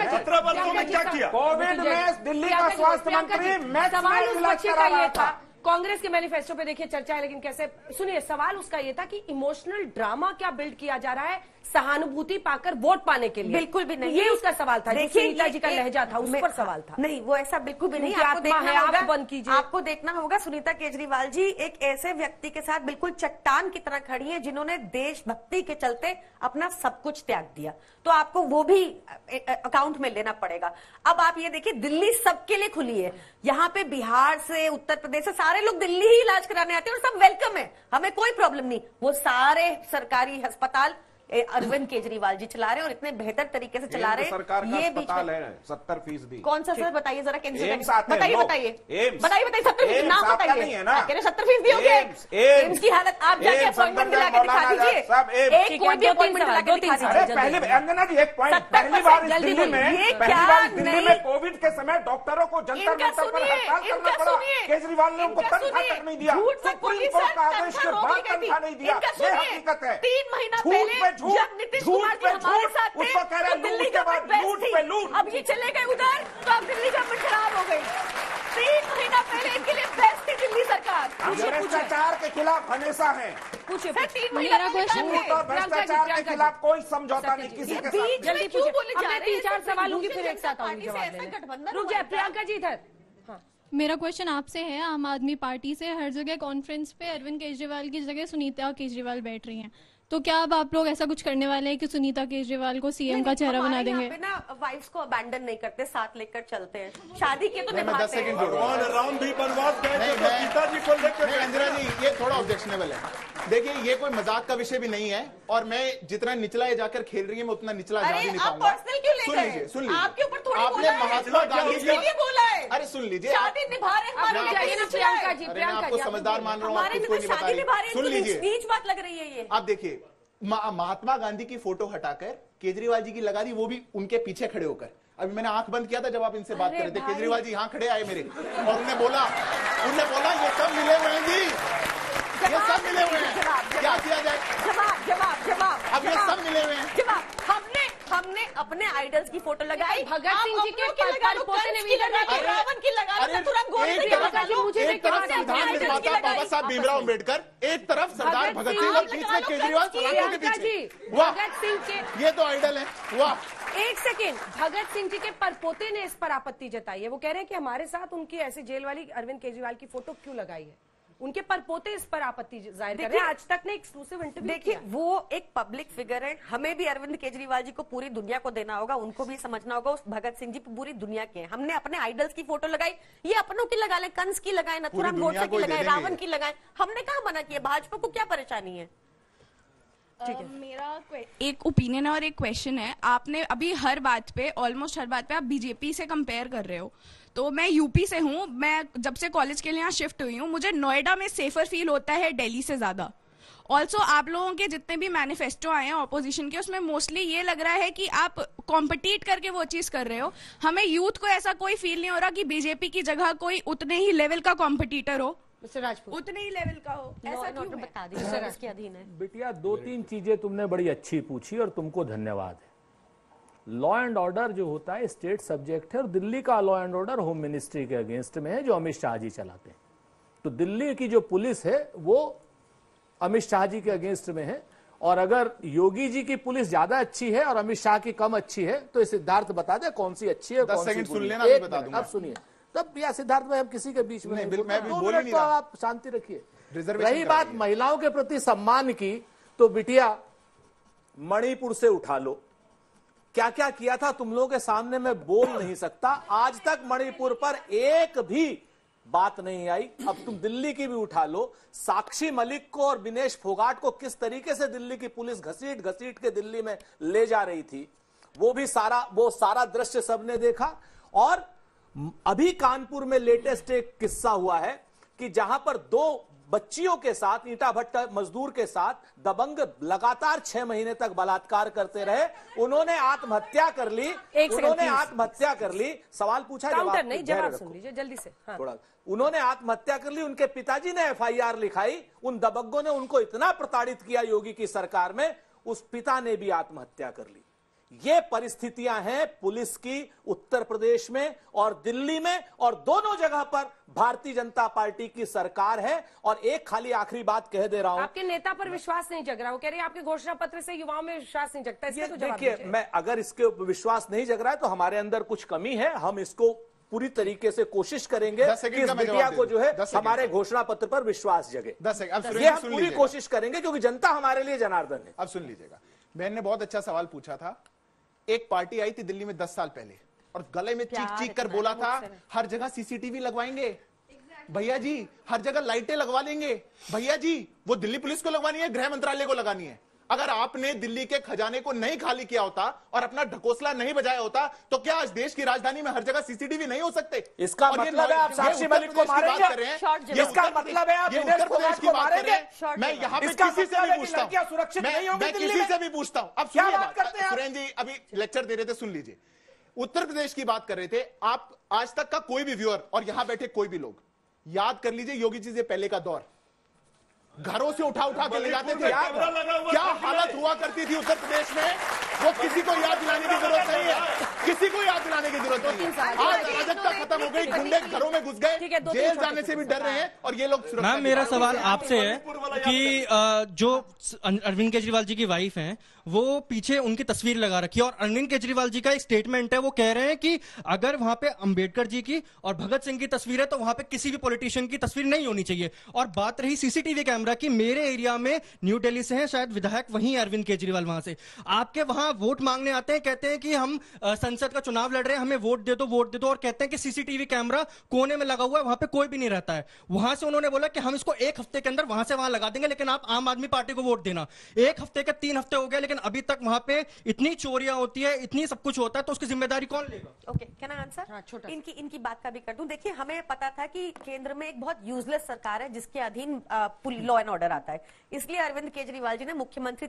17 वर्षों में क्या किया? कोविड में दिल्ली का स्वास्थ्य मंत्री सवाल उस बच्चे का ये था, कांग्रेस के मैनिफेस्टो पे देखिए चर्चा है, लेकिन कैसे, सुनिए, सवाल उसका ये था कि इमोशनल ड्रामा क्या बिल्ड किया जा रहा है सहानुभूति पाकर वोट पाने के लिए। बिल्कुल भी नहीं, ये उसका सवाल था। देखिए, सुनीता जी का लहजा था, उस पर सवाल था। नहीं, वो ऐसा बिल्कुल भी नहीं। आपको देखना होगा सुनीता केजरीवाल जी एक ऐसे व्यक्ति के साथ बिल्कुल चट्टान की तरह खड़ी है, जिन्होंने देशभक्ति के चलते अपना सब कुछ त्याग दिया। तो आपको वो भी अकाउंट में लेना पड़ेगा। अब आप ये देखिए, दिल्ली सबके लिए खुली है। यहाँ पे बिहार से, उत्तर प्रदेश से सारे लोग दिल्ली ही इलाज कराने आते हैं और सब वेलकम है, हमें कोई प्रॉब्लम नहीं। वो सारे सरकारी अस्पताल अरविंद केजरीवाल जी चला रहे हैं और इतने बेहतर तरीके से चला रहे हैं। सरकार का अस्पताल है 70%। कौन सा सर बताइए जरा, बताइए 70% नाम बताइए ना, 70% हो गया। एम्स की हालत आप जाके अपॉइंटमेंट दिला के दिखा दीजिए, एक कोई भी अपॉइंटमेंट दिला के दिखा दीजिए। पहले अंजना जी एक पॉइंट, पहली बार दिल्ली में कोविड के समय डॉक्टरों को जंतर मंतर पर हड़ताल करना पड़ा, केजरीवाल ने उनको तनख्वाह तक नहीं दिया, सुप्रीम कोर्ट का आदेश के बाद तनख्वाह नहीं दिया। ये हकीकत है। 3 महीना पहले जब नीतीश कुमार जी हमारे साथ थे तो दिल्ली गवर्नमेंट बेस्ट थी। अब ये चले गए उधर तो अब दिल्ली गवर्नमेंट खराब हो गई। 3 महीना पहले इनके लिए बेस्ट थी दिल्ली सरकार। भ्रष्टाचार के खिलाफ हमेशा है। पूछिए, 3 महीना भ्रष्टाचार के खिलाफ कोई समझौता नहीं किसी के साथ। जल्दी पूछिए, मैं 3-4 सवाल लूंगी, फिर एक साथ आऊंगी जवाब देने। रुक जाए प्रियंका जी इधर। मेरा क्वेश्चन आपसे है, आम आदमी पार्टी से हर जगह कॉन्फ्रेंस पे अरविंद केजरीवाल की जगह सुनीता केजरीवाल बैठ रही हैं, तो क्या अब आप लोग ऐसा कुछ करने वाले हैं कि सुनीता केजरीवाल को सीएम का चेहरा बना देंगे? वाइफ्स को अबैंडन नहीं करते, साथ लेकर चलते हैं, शादी के तो निभाते हैं। राम भी बनवास गए तो पिताजी को लेकर। इंदिरा जी, ये थोड़ा ऑब्जेक्शनेबल है। देखिए, ये कोई मजाक का विषय भी नहीं है, और मैं जितना निचला ये जाकर खेल रही है, मैं उतना निचला जा भी नहीं पाऊंगा। सुन लीजिए, आपके ऊपर थोड़ी आपने महात्मा गांधी जी बोला है। अरे सुन लीजिए, शादी निभा रहे प्रियंका जी, मैं आपको समझदार मान रहा हूँ, आप कुछ नहीं बता रही। सुन लीजिए, नीच बात लग रही है ये। आप देखिए, महात्मा गांधी की फोटो हटाकर केजरीवाल जी की लगा दी, वो भी उनके पीछे खड़े होकर। अभी मैंने आंख बंद किया था जब आप इनसे बात कर रहे थे, केजरीवाल जी यहाँ खड़े आए मेरे, और उन्होंने बोला ये सब मिले हुए हैं जी, ये सब मिले हुए हैं, क्या किया जाए? जवाब अब ये सब मिले हुए हैं। जवाब हमने अपने आइडल्स की फोटो लगाई, भगत सिंह जी के पोते ने भी लगाई, रावण की लगा लो, तुरंत गोली एक तरफ संविधान निर्माता बाबा साहब भीमराव अम्बेडकर, एक तरफ सरदार भगत सिंह, और बीच में केजरीवाल सलाखों के पीछे। वाह, भगत सिंह के ये तो आइडल है। वाह, एक सेकेंड, भगत सिंह जी के परपोते ने इस पर आपत्ति जताई है। वो कह रहे हैं कि हमारे साथ उनकी ऐसी जेल वाली अरविंद केजरीवाल की फोटो क्यों लगाई है। उनके परपोते इस पर आपत्ति जाहिर कर रहे हैं। आज तक ने एक्सक्लूसिव इंटरव्यू देखिए, वो एक पब्लिक फिगर है, हमें भी अरविंद केजरीवाल जी को पूरी दुनिया को देना होगा, उनको भी समझना होगा उस भगत सिंह जी पूरी दुनिया के हैं। हमने अपने आइडल्स की फोटो लगाई, ये अपनों की लगा लें, कंस की लगाए, नथुराम गोडसे की लगाए, रावण की लगाए, हमने कहा मना किया। भाजपा को क्या परेशानी है? मेरा एक ओपिनियन है और एक क्वेश्चन है। आपने अभी हर बात पे, ऑलमोस्ट हर बात पे आप बीजेपी से कंपेयर कर रहे हो, तो मैं यूपी से हूँ, मैं जब से कॉलेज के लिए यहाँ शिफ्ट हुई हूँ, मुझे नोएडा में सेफर फील होता है दिल्ली से ज्यादा। ऑल्सो आप लोगों के जितने भी मैनिफेस्टो आए हैं ऑपोजिशन के, उसमें मोस्टली ये लग रहा है कि आप कॉम्पिटिट करके वो चीज कर रहे हो। हमें यूथ को ऐसा कोई फील नहीं हो रहा कि बीजेपी की जगह कोई उतने ही लेवल का कॉम्पिटिटर हो, मिस्टर राजपूत उतने ही लेवल का हो। ऐसा क्यों है? बता दीजिए, इसके अधीन है। बिटिया 2-3 चीजें तुमने बड़ी अच्छी पूछी और तुमको धन्यवाद है। लॉ एंड ऑर्डर जो होता है स्टेट सब्जेक्ट है, और दिल्ली का law and order home ministry के अगेंस्ट में है जो अमित शाह जी चलाते हैं। तो दिल्ली की जो पुलिस है वो अमित शाह जी के अगेंस्ट में है, और अगर योगी जी की पुलिस ज्यादा अच्छी है और अमित शाह की कम अच्छी है तो सिद्धार्थ बता दे कौन सी अच्छी है, 10 सेकंड सुन लेना, मैं बता दूंगा। अब सुनिए तब, या सिद्धार्थ भाई हम किसी के बीच में मैं भी बोल ही नहीं रहा, आप शांति रखिए। रही बात महिलाओं के प्रति सम्मान की, तो बिटिया मणिपुर से उठा लो, क्या क्या किया था तुम लोगों के सामने मैं बोल नहीं सकता। आज तक मणिपुर पर एक भी बात नहीं आई। अब तुम दिल्ली की भी उठा लो, साक्षी मलिक को और विनेश फोगाट को किस तरीके से दिल्ली की पुलिस घसीट घसीट के दिल्ली में ले जा रही थी, वो सारा दृश्य सबने देखा। और अभी कानपुर में लेटेस्ट एक किस्सा हुआ है कि जहां पर 2 बच्चियों के साथ, ईंटा भट्टा मजदूर के साथ दबंग लगातार 6 महीने तक बलात्कार करते रहे, उन्होंने आत्महत्या कर ली। सवाल पूछा, जवाब सुन लीजिए जल्दी से। हाँ। थोड़ा उन्होंने आत्महत्या कर ली, उनके पिताजी ने FIR लिखाई, उन दबंगों ने उनको इतना प्रताड़ित किया योगी की सरकार में, उस पिता ने भी आत्महत्या कर ली। ये परिस्थितियां हैं पुलिस की उत्तर प्रदेश में और दिल्ली में, और दोनों जगह पर भारतीय जनता पार्टी की सरकार है। और एक खाली आखिरी बात कह दे रहा हूं, आपके नेता पर विश्वास नहीं जग रहा, वो कह रहे हैं आपके घोषणा पत्र से युवाओं में विश्वास नहीं जगता, इसका तो जवाब देखिए, मैं अगर इसके विश्वास नहीं जग रहा है तो हमारे अंदर कुछ कमी है। हम इसको पूरी तरीके से कोशिश करेंगे कि इस बिटिया को जो है हमारे घोषणा पत्र पर विश्वास जगे। ये हम पूरी कोशिश करेंगे क्योंकि जनता हमारे लिए जनार्दन है। अब सुन लीजिएगा, बहन ने बहुत अच्छा सवाल पूछा था। एक पार्टी आई थी दिल्ली में 10 साल पहले और गले में चीख कर बोला था हर जगह CCTV लगवाएंगे भैया जी, हर जगह लाइटें लगवा लेंगे भैया जी। वो दिल्ली पुलिस को लगवानी है, गृह मंत्रालय को लगानी है। अगर आपने दिल्ली के खजाने को नहीं खाली किया होता और अपना ढकोसला नहीं बजाया होता तो क्या आज देश की राजधानी में हर जगह CCTV नहीं हो सकते? इसका मतलब है आप साक्षी मलिक को मारेंगे? इसका मतलब है आप उत्तर प्रदेश की बात कर रहे हैं? मैं यहाँ पे किसी से भी पूछता हूँ, मैं किसी से भी पूछता हूँ। अब सुनिए बात, सुरेंद्र जी अभी लेक्चर दे रहे थे, सुन लीजिए। उत्तर प्रदेश की बात कर रहे थे आप। आज तक का कोई भी व्यूअर और यहां बैठे कोई भी लोग याद कर लीजिए योगी जी से पहले का दौर, घरों से उठा के ले जाते थे। क्या हालत हुआ करती थी उत्तर प्रदेश में, वो किसी को याद दिलाने की जरूरत नहीं है, किसी को याद दिलाने की जरूरत नहीं है। आज अराजकता खत्म हो गई, गुंडे घरों में घुस गए, जेल जाने से भी डर रहे हैं और ये लोग। मैम मेरा सवाल आपसे है कि जो अरविंद केजरीवाल जी की वाइफ हैं वो पीछे उनकी तस्वीर लगा रखी है और अरविंद केजरीवाल जी का एक स्टेटमेंट है, वो कह रहे हैं कि अगर वहां पे अंबेडकर जी की और भगत सिंह की तस्वीर है तो वहां पे किसी भी पॉलिटिशियन की तस्वीर नहीं होनी चाहिए। और बात रही CCTV कैमरा की, मेरे एरिया में न्यू दिल्ली से है शायद विधायक वहीं अरविंद केजरीवाल, वहां से आपके वहां वोट मांगने आते हैं, कहते हैं कि हम संसद का चुनाव लड़ रहे हैं, हमें वोट दे दो, और कहते हैं कि CCTV कैमरा कोने में लगा हुआ है, वहां पे कोई भी नहीं रहता है। वहां से उन्होंने बोला कि हम इसको 1 हफ्ते के अंदर वहां से वहां लगा देंगे, लेकिन आप आम आदमी पार्टी को वोट देना। 1 हफ्ते के 3 हफ्ते हो गए, लेकिन अभी तक वहां पे इतनी चोरियां होती है, इतनी सब कुछ होता है, तो उसकी जिम्मेदारी कौन लेगा? Okay, can I answer? इनकी बात का भी कर दूं। देखिए, हमें पता था कि केंद्र में एक बहुत यूजलेस सरकार है जिसके अधीन लॉ एंड ऑर्डर आता है, इसलिए अरविंद केजरीवाल जी ने मुख्यमंत्री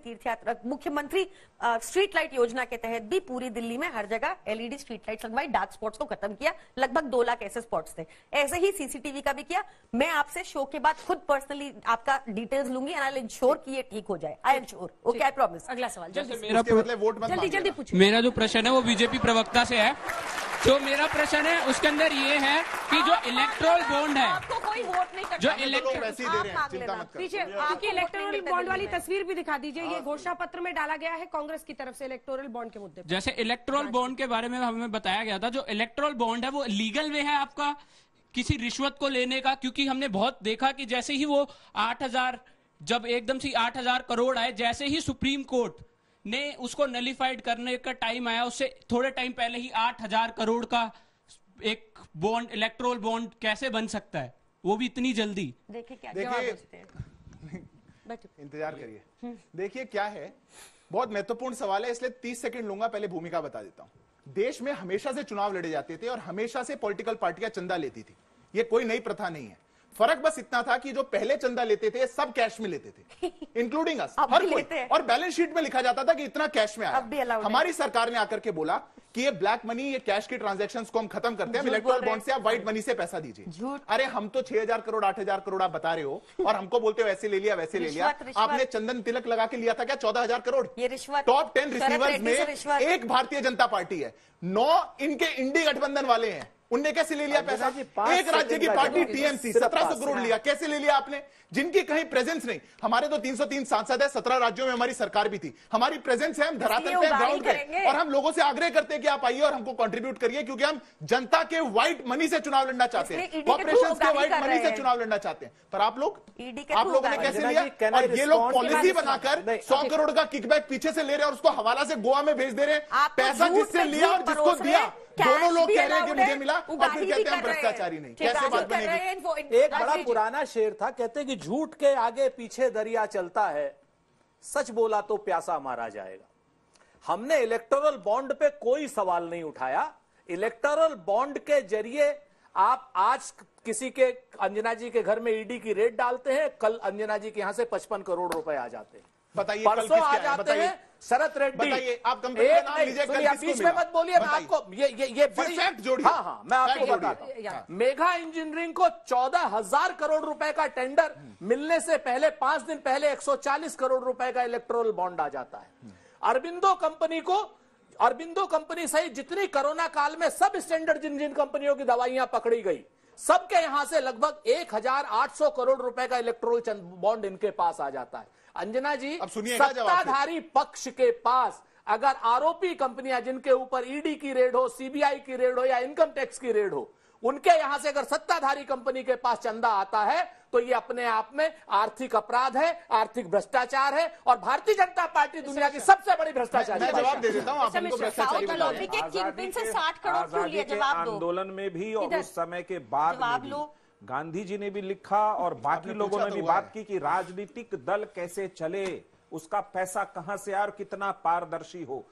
स्ट्रीट लाइट योजना के तहत भी पूरी दिल्ली में हर जगह LED स्ट्रीट लाइट लगवाई, डार्क स्पॉट्स को खत्म किया। लगभग 2 लाख ऐसे स्पॉट्स थे। ऐसे ही CCTV का भी किया। मैं आपसे शो के बाद खुद पर्सनली आपका डिटेल्स लूंगी एंड आई विल इंश्योर कि ये ठीक हो जाए। I am sure. Okay, I promise. अगला सवाल जल्दी पूछिए। मेरा जो प्रश्न है वो बीजेपी प्रवक्ता से है। जो मेरा प्रश्न है उसके अंदर ये है कि जो इलेक्ट्रोल बॉन्ड है, आपको कोई वोट नहीं करता, जो इलेक्टोरल बॉन्ड वाली तस्वीर भी दिखा दीजिए। ये घोषणा पत्र में डाला गया है कांग्रेस की तरफ से इलेक्टोरल बॉन्ड के मुद्दे पर। जैसे इलेक्ट्रोल बॉन्ड के बारे में हमें बताया गया था, जो इलेक्ट्रोल बॉन्ड है वो लीगल वे है आपका किसी रिश्वत को लेने का? क्योंकि हमने बहुत देखा कि जैसे ही वो 8,000 जब एकदम से 8,000 करोड़ आए, जैसे ही सुप्रीम कोर्ट ने उसको नलिफाइड करने का टाइम आया, उससे थोड़े टाइम पहले ही 8,000 करोड़ का एक बॉन्ड, इलेक्ट्रोल बॉन्ड कैसे बन सकता है, वो भी इतनी जल्दी? देखिए क्या जवाब देते हैं, इंतजार करिए। देखिए क्या है, बहुत महत्वपूर्ण सवाल है, इसलिए 30 सेकंड लूंगा, पहले भूमिका बता देता हूं। देश में हमेशा से चुनाव लड़े जाते थे और हमेशा से पॉलिटिकल पार्टियां चंदा लेती थी, ये कोई नई प्रथा नहीं है। फर्क बस इतना था कि जो पहले चंदा लेते थे सब कैश में लेते थे, इंक्लूडिंग अस, हर कोई, और बैलेंस शीट में लिखा जाता था कि इतना कैश में आया। हमारी सरकार ने आकर के बोला कि ये ब्लैक मनी, ये कैश की ट्रांजैक्शंस को हम खत्म करते हैं, इलेक्टोरल बॉन्ड से आप व्हाइट मनी से पैसा दीजिए। अरे हम तो 6,000 करोड़ 8,000 करोड़ आप बता रहे हो और हमको बोलते हो ऐसे ले लिया वैसे ले लिया। आपने चंदन तिलक लगा के लिया था क्या 14,000 करोड़? ये रिश्वत। टॉप 10 रिसीवर्स में एक भारतीय जनता पार्टी है, 9 इनके इंडी गठबंधन वाले हैं, उनने कैसे ले लिया पैसा? एक राज्य की पार्टी टीएमसी 1700 करोड़ लिया, कैसे ले लिया आपने? जिनकी कहीं प्रेजेंस नहीं। हमारे तो 303 सांसद है, 17 राज्यों में हमारी सरकार भी थी, हमारी प्रेजेंस है, हम धरातल पे ग्राउंड पे, और हम लोगों से आग्रह करते हैं कि आप आइए और हमको कंट्रीब्यूट करिए, क्योंकि हम जनता के व्हाइट मनी से चुनाव लड़ना चाहते हैं, कॉर्पोरेशन के व्हाइट मनी से चुनाव लड़ना चाहते हैं। पर आप लोगों ने कैसे लिया? और ये लोग पॉलिसी बनाकर 100 करोड़ का किकबैक पीछे से ले रहे हैं और उसको हवाला से गोवा में भेज दे रहे हैं। पैसा जिससे लिया और जिसको दिया, दोनों लोग कह रहे हैं कि मुझे मिला और फिर कहते हैं भ्रष्टाचारी नहीं। कैसे बात बनेगी? एक बड़ा पुराना शेर था, कहते हैं कि झूठ के आगे पीछे दरिया चलता है, सच बोला तो प्यासा मारा जाएगा। हमने इलेक्टोरल बॉन्ड पे कोई सवाल नहीं उठाया। इलेक्टोरल बॉन्ड के जरिए आप आज किसी के, अंजना जी के घर में ईडी की रेड डालते हैं, कल अंजना जी के यहां से 55 करोड़ रुपए आ जाते हैं। बताइए परसों आ जाते हैं शरद रेड्डी। आप कंपनी का नाम लीजिए, बीच में मत बोलिए, मैं आपको ये बड़ी फैक्ट जोड़िए। हाँ, मैं आपको बताता हूं। मेगा इंजीनियरिंग को 14,000 करोड़ रुपए का टेंडर मिलने से पहले 5 दिन पहले 140 करोड़ रुपए का इलेक्टोरल बॉन्ड आ जाता है। अरबिंदो कंपनी सहित जितनी कोरोना काल में सब स्टैंडर्ड जिन कंपनियों की दवाइयां पकड़ी गई, सबके यहां से लगभग 1,800 करोड़ रुपए का इलेक्टोरल बॉन्ड इनके पास आ जाता है। अंजना जी, सत्ताधारी पक्ष के पास अगर आरोपी कंपनियां जिनके ऊपर ईडी की रेड हो, सीबीआई की रेड हो या इनकम टैक्स की रेड हो, उनके यहां से अगर सत्ताधारी कंपनी के पास चंदा आता है तो ये अपने आप में आर्थिक अपराध है, आर्थिक भ्रष्टाचार है, और भारतीय जनता पार्टी दुनिया की सबसे बड़ी भ्रष्टाचारी। मैं जवाब दे देता हूं, आप हमको भ्रष्टाचारी आंदोलन में भी और उस समय के बाद में भी गांधी जी ने भी लिखा और बाकी लोगों ने भी बात की कि राजनीतिक दल कैसे चले, उसका पैसा कहां से आए और कितना पारदर्शी हो।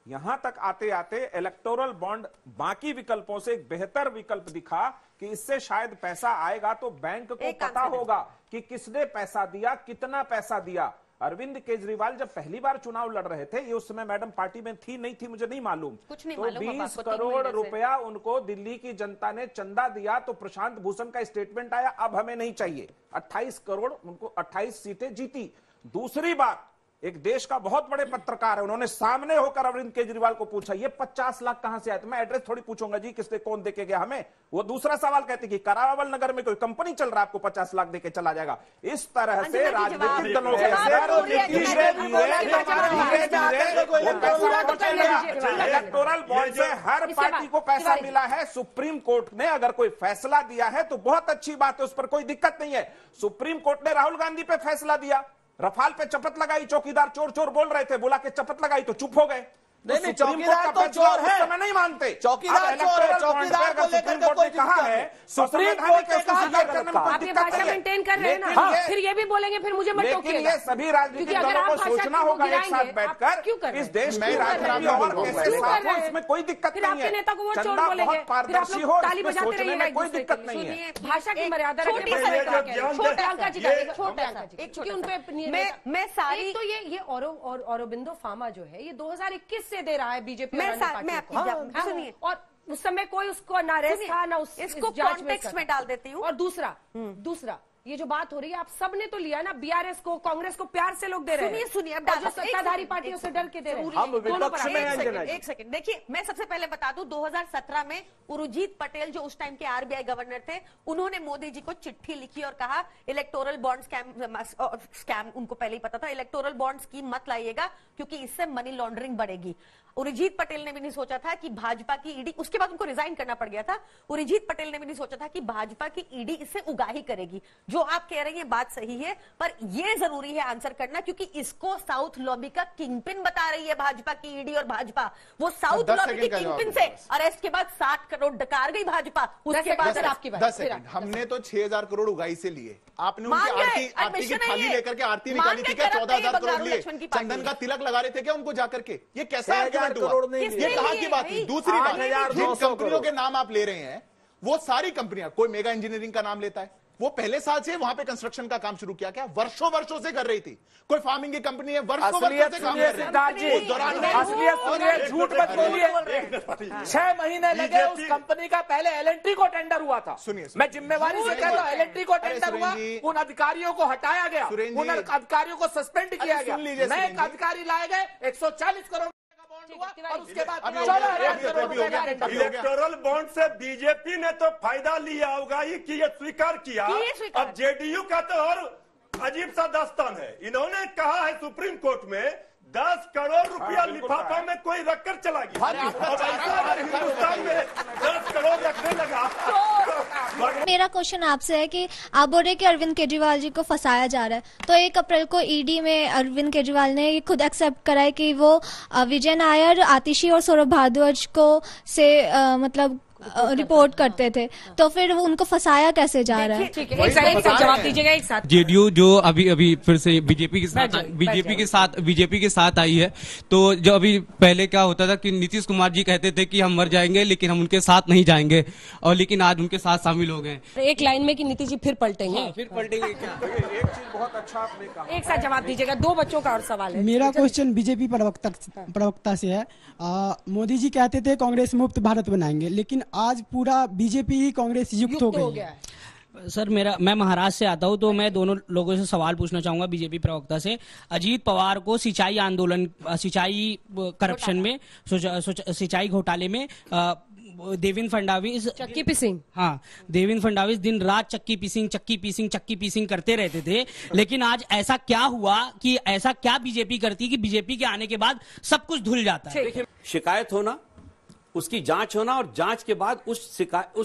यहां तक आते आते इलेक्टोरल बॉन्ड बाकी विकल्पों से एक बेहतर विकल्प दिखा कि इससे शायद पैसा आएगा तो बैंक को पता होगा कि किसने पैसा दिया, कितना पैसा दिया। अरविंद केजरीवाल जब पहली बार चुनाव लड़ रहे थे, ये उस समय मैडम पार्टी में थी नहीं थी मुझे नहीं मालूम, तो 20 करोड़ रुपया उनको दिल्ली की जनता ने चंदा दिया, तो प्रशांत भूषण का स्टेटमेंट आया अब हमें नहीं चाहिए, 28 करोड़ उनको 28 सीटें जीती। दूसरी बात, एक देश का बहुत बड़े पत्रकार है, उन्होंने सामने होकर अरविंद केजरीवाल को पूछा ये 50 लाख कहां से आए? तो मैं एड्रेस थोड़ी पूछूंगा जी किसने कौन देके गया हमें। वो दूसरा सवाल कहते कि करावल नगर में कोई कंपनी चल रहा है, आपको 50 लाख देके चला जाएगा। इस तरह से राजनीतिक दलों के इलेक्टोरल बॉन्ड से हर पार्टी को पैसा मिला है। सुप्रीम कोर्ट ने अगर कोई फैसला दिया है तो बहुत अच्छी बात है, उस पर कोई दिक्कत नहीं है। सुप्रीम कोर्ट ने राहुल गांधी पे फैसला दिया, रफाल पे चपत लगाई, चौकीदार चोर चोर बोल रहे थे, बोला कि चपत लगाई तो चुप हो गए। नहीं, चौकीदार तो चोर है, मैं नहीं मानते। चौकीदार चोर है, चौकीदार को लेकर के कोई कहा है सुप्रीम कोर्ट के आप ये भाषा मेंटेन कर रहे हैं ना, फिर ये भी बोलेंगे फिर मुझे मत टोकिएगा। ये सभी राजनीतिक दलों को सोचना होगा एक साथ बैठकर इस देश की राजनीति और कैसे साथ हो, इसमें कोई दिक्कत नहीं है। नेता को वो चोर चंदा बोलेंगे, बहुत पारदर्शी हो, ताली बजाते रहिएगा, कोई दिक्कत नहीं है। भाषा की मर्यादा रखिए। मैं सारी तो ये औरोबिंदो फार्मा जो है ये 2021 से दे रहा है बीजेपी। सुनिए, और उस समय कोई उसको ना रेस्ट था ना इसको कॉन्टेक्स्ट में डाल देती हूँ। और दूसरा ये जो बात हो रही है, आप सब ने तो लिया ना, बीआरएस को कांग्रेस को प्यार से लोग दे रहे हैं। सुनिए जो सत्ताधारी पार्टियों से डर के दे रहे हैं। हम विपक्ष में हैं। एक सेकंड देखिए, मैं सबसे पहले बता दूं 2017 में उर्जित पटेल जो उस टाइम के आरबीआई गवर्नर थे, उन्होंने मोदी जी को चिट्ठी लिखी और कहा इलेक्टोरल बॉन्ड स्कैम, उनको पहले ही पता था इलेक्टोरल बॉन्ड स्कीम मत लाइएगा क्योंकि इससे मनी लॉन्ड्रिंग बढ़ेगी। उर्जित पटेल ने भी नहीं सोचा था कि भाजपा की ईडी, उसके बाद उनको रिजाइन करना पड़ गया था। उर्जित पटेल ने भी नहीं सोचा था कि भाजपा की ईडी इससे उगाही करेगी। जो आप कह रहे हैं बात सही है, पर यह जरूरी है आंसर करना क्योंकि इसको साउथ लॉबी का किंगपिन बता रही है भाजपा की ईडी और भाजपा। वो साउथ लॉबी के किंगपिन से अरेस्ट के बाद 60 करोड़ डकार गई भाजपा। उसके बाद आपकी बात 10 सेकंड, हमने तो 6,000 करोड़ उगाही से लिए, आपने उनकी आरती की थाली लेकर के आरती निकाली थी क्या? 14,000 करोड़ लिए, चंदन का तिलक लगा रहे थे क्या उनको जाकर के? ये कैसा करोड़ नहीं, ये कहां की बात थी? दूसरी बात, जिन कंपनियों के नाम आप ले रहे हैं वो सारी कंपनियां, कोई मेगा इंजीनियरिंग का नाम लेता है, वो पहले साल से वहां पे कंस्ट्रक्शन का काम शुरू किया, क्या वर्षों वर्षों से कर रही थी? कोई फार्मिंग की कंपनी है, वर्षों से काम कर रही है। उस दौरान झूठ मत बोलिए। 6 महीने लगे उस कंपनी का, पहले एलएनटी को टेंडर हुआ था। सुनिए, मैं जिम्मेवारी से कहता हूं, एलएनटी को टेंडर हुआ, उन अधिकारियों को हटाया गया, उन अधिकारियों को सस्पेंड किया गया, नए अधिकारी लाए गए, 140 करोड़ और उसके बाद इलेक्टोरल बॉन्ड से बीजेपी ने तो फायदा लिया होगा ही कि ये स्वीकार किया। अब जेडीयू का तो और अजीब सा दास्तान है। इन्होंने कहा है सुप्रीम कोर्ट में 10 करोड़ रुपया लिफाफा में कोई रखकर चला गया। अब ऐसा हिंदुस्तान में 10 करोड़ रखने लगा। मेरा क्वेश्चन आपसे है कि आप बोल रहे हैं कि अरविंद केजरीवाल जी को फंसाया जा रहा है, तो 1 अप्रैल को ईडी में अरविंद केजरीवाल ने ये खुद एक्सेप्ट करा है कि वो विजय नायर, आतिशी और सौरभ भारद्वाज को से मतलब रिपोर्ट करते थे, तो फिर वो उनको फंसाया कैसे जा रहा है? एक साथ जवाब दीजिएगा, एक साथ। जेडीयू जो अभी फिर से बीजेपी के साथ आई है, तो जो अभी पहले क्या होता था कि नीतीश कुमार जी कहते थे कि हम मर जाएंगे लेकिन हम उनके साथ नहीं जाएंगे, और लेकिन आज उनके साथ शामिल हो गए। एक लाइन में कि नीतीश जी फिर पलटेंगे। फिर पलटेंगे क्या? एक चीज बहुत अच्छा आपने कहा, एक साथ जवाब दीजिएगा। 2 बच्चों का और सवाल है। मेरा क्वेश्चन बीजेपी प्रवक्ता से है। मोदी जी कहते थे कांग्रेस मुक्त भारत बनाएंगे, लेकिन आज पूरा बीजेपी ही कांग्रेस युक्त हो गई है। सर मैं महाराष्ट्र से आता हूं, तो मैं दोनों लोगों से सवाल पूछना चाहूंगा बीजेपी प्रवक्ता से। अजीत पवार को सिंचाई आंदोलन, सिंचाई करप्शन में, सिंचाई घोटाले में देवेंद्र फडणवीस चक्की पीसिंग, हाँ, देवेंद्र फडणवीस दिन रात चक्की पीसिंग करते रहते थे। लेकिन आज ऐसा क्या हुआ कि ऐसा क्या बीजेपी करती कि बीजेपी के आने के बाद सब कुछ धुल जाता है? शिकायत होना, उसकी जांच होना और जांच के बाद उस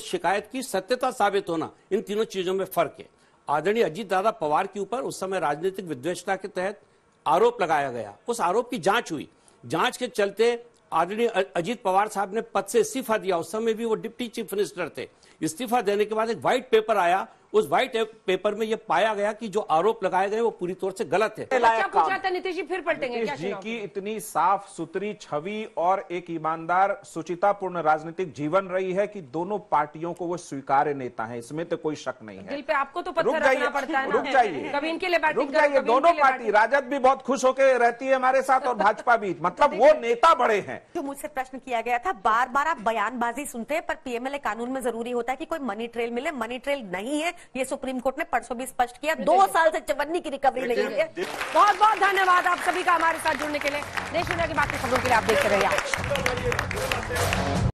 शिकायत की सत्यता साबित होना, इन तीनों चीजों में फर्क है। आदरणीय अजीत दादा पवार के ऊपर उस समय राजनीतिक विद्वेषता के तहत आरोप लगाया गया, उस आरोप की जांच हुई, जांच के चलते आदरणीय अजीत पवार साहब ने पद से इस्तीफा दिया। उस समय भी वो डिप्टी चीफ मिनिस्टर थे। इस्तीफा देने के बाद एक व्हाइट पेपर आया, उस व्हाइट पेपर में यह पाया गया कि जो आरोप लगाए गए वो पूरी तौर से गलत है। नीतीश जी फिर पलटेंगे क्या? नीतीश जी की इतनी साफ सुथरी छवि और एक ईमानदार सुचितापूर्ण राजनीतिक जीवन रही है कि दोनों पार्टियों को वो स्वीकार्य नेता है, इसमें तो कोई शक नहीं है। दिल पे आपको तो पत्थर रखना पड़ता है ना। रुक जाइए, कभी इनके लिए बैटिंग, रुक जाइए। दोनों पार्टी, राजद भी बहुत खुश होकर रहती है हमारे साथ और भाजपा भी, मतलब वो नेता बड़े हैं। जो मुझसे प्रश्न किया गया था, बार बार आप बयानबाजी सुनते हैं, पर पीएमएलए कानून में जरूरी होता है कि कोई मनी ट्रेल मिले। मनी ट्रेल नहीं है, ये सुप्रीम कोर्ट ने परसों भी स्पष्ट किया। 2 साल से चवन्नी की रिकवरी नहीं है। बहुत बहुत धन्यवाद आप सभी का हमारे साथ जुड़ने के लिए। देश दुनिया की बाकी खबरों के लिए आप देखते रहिए।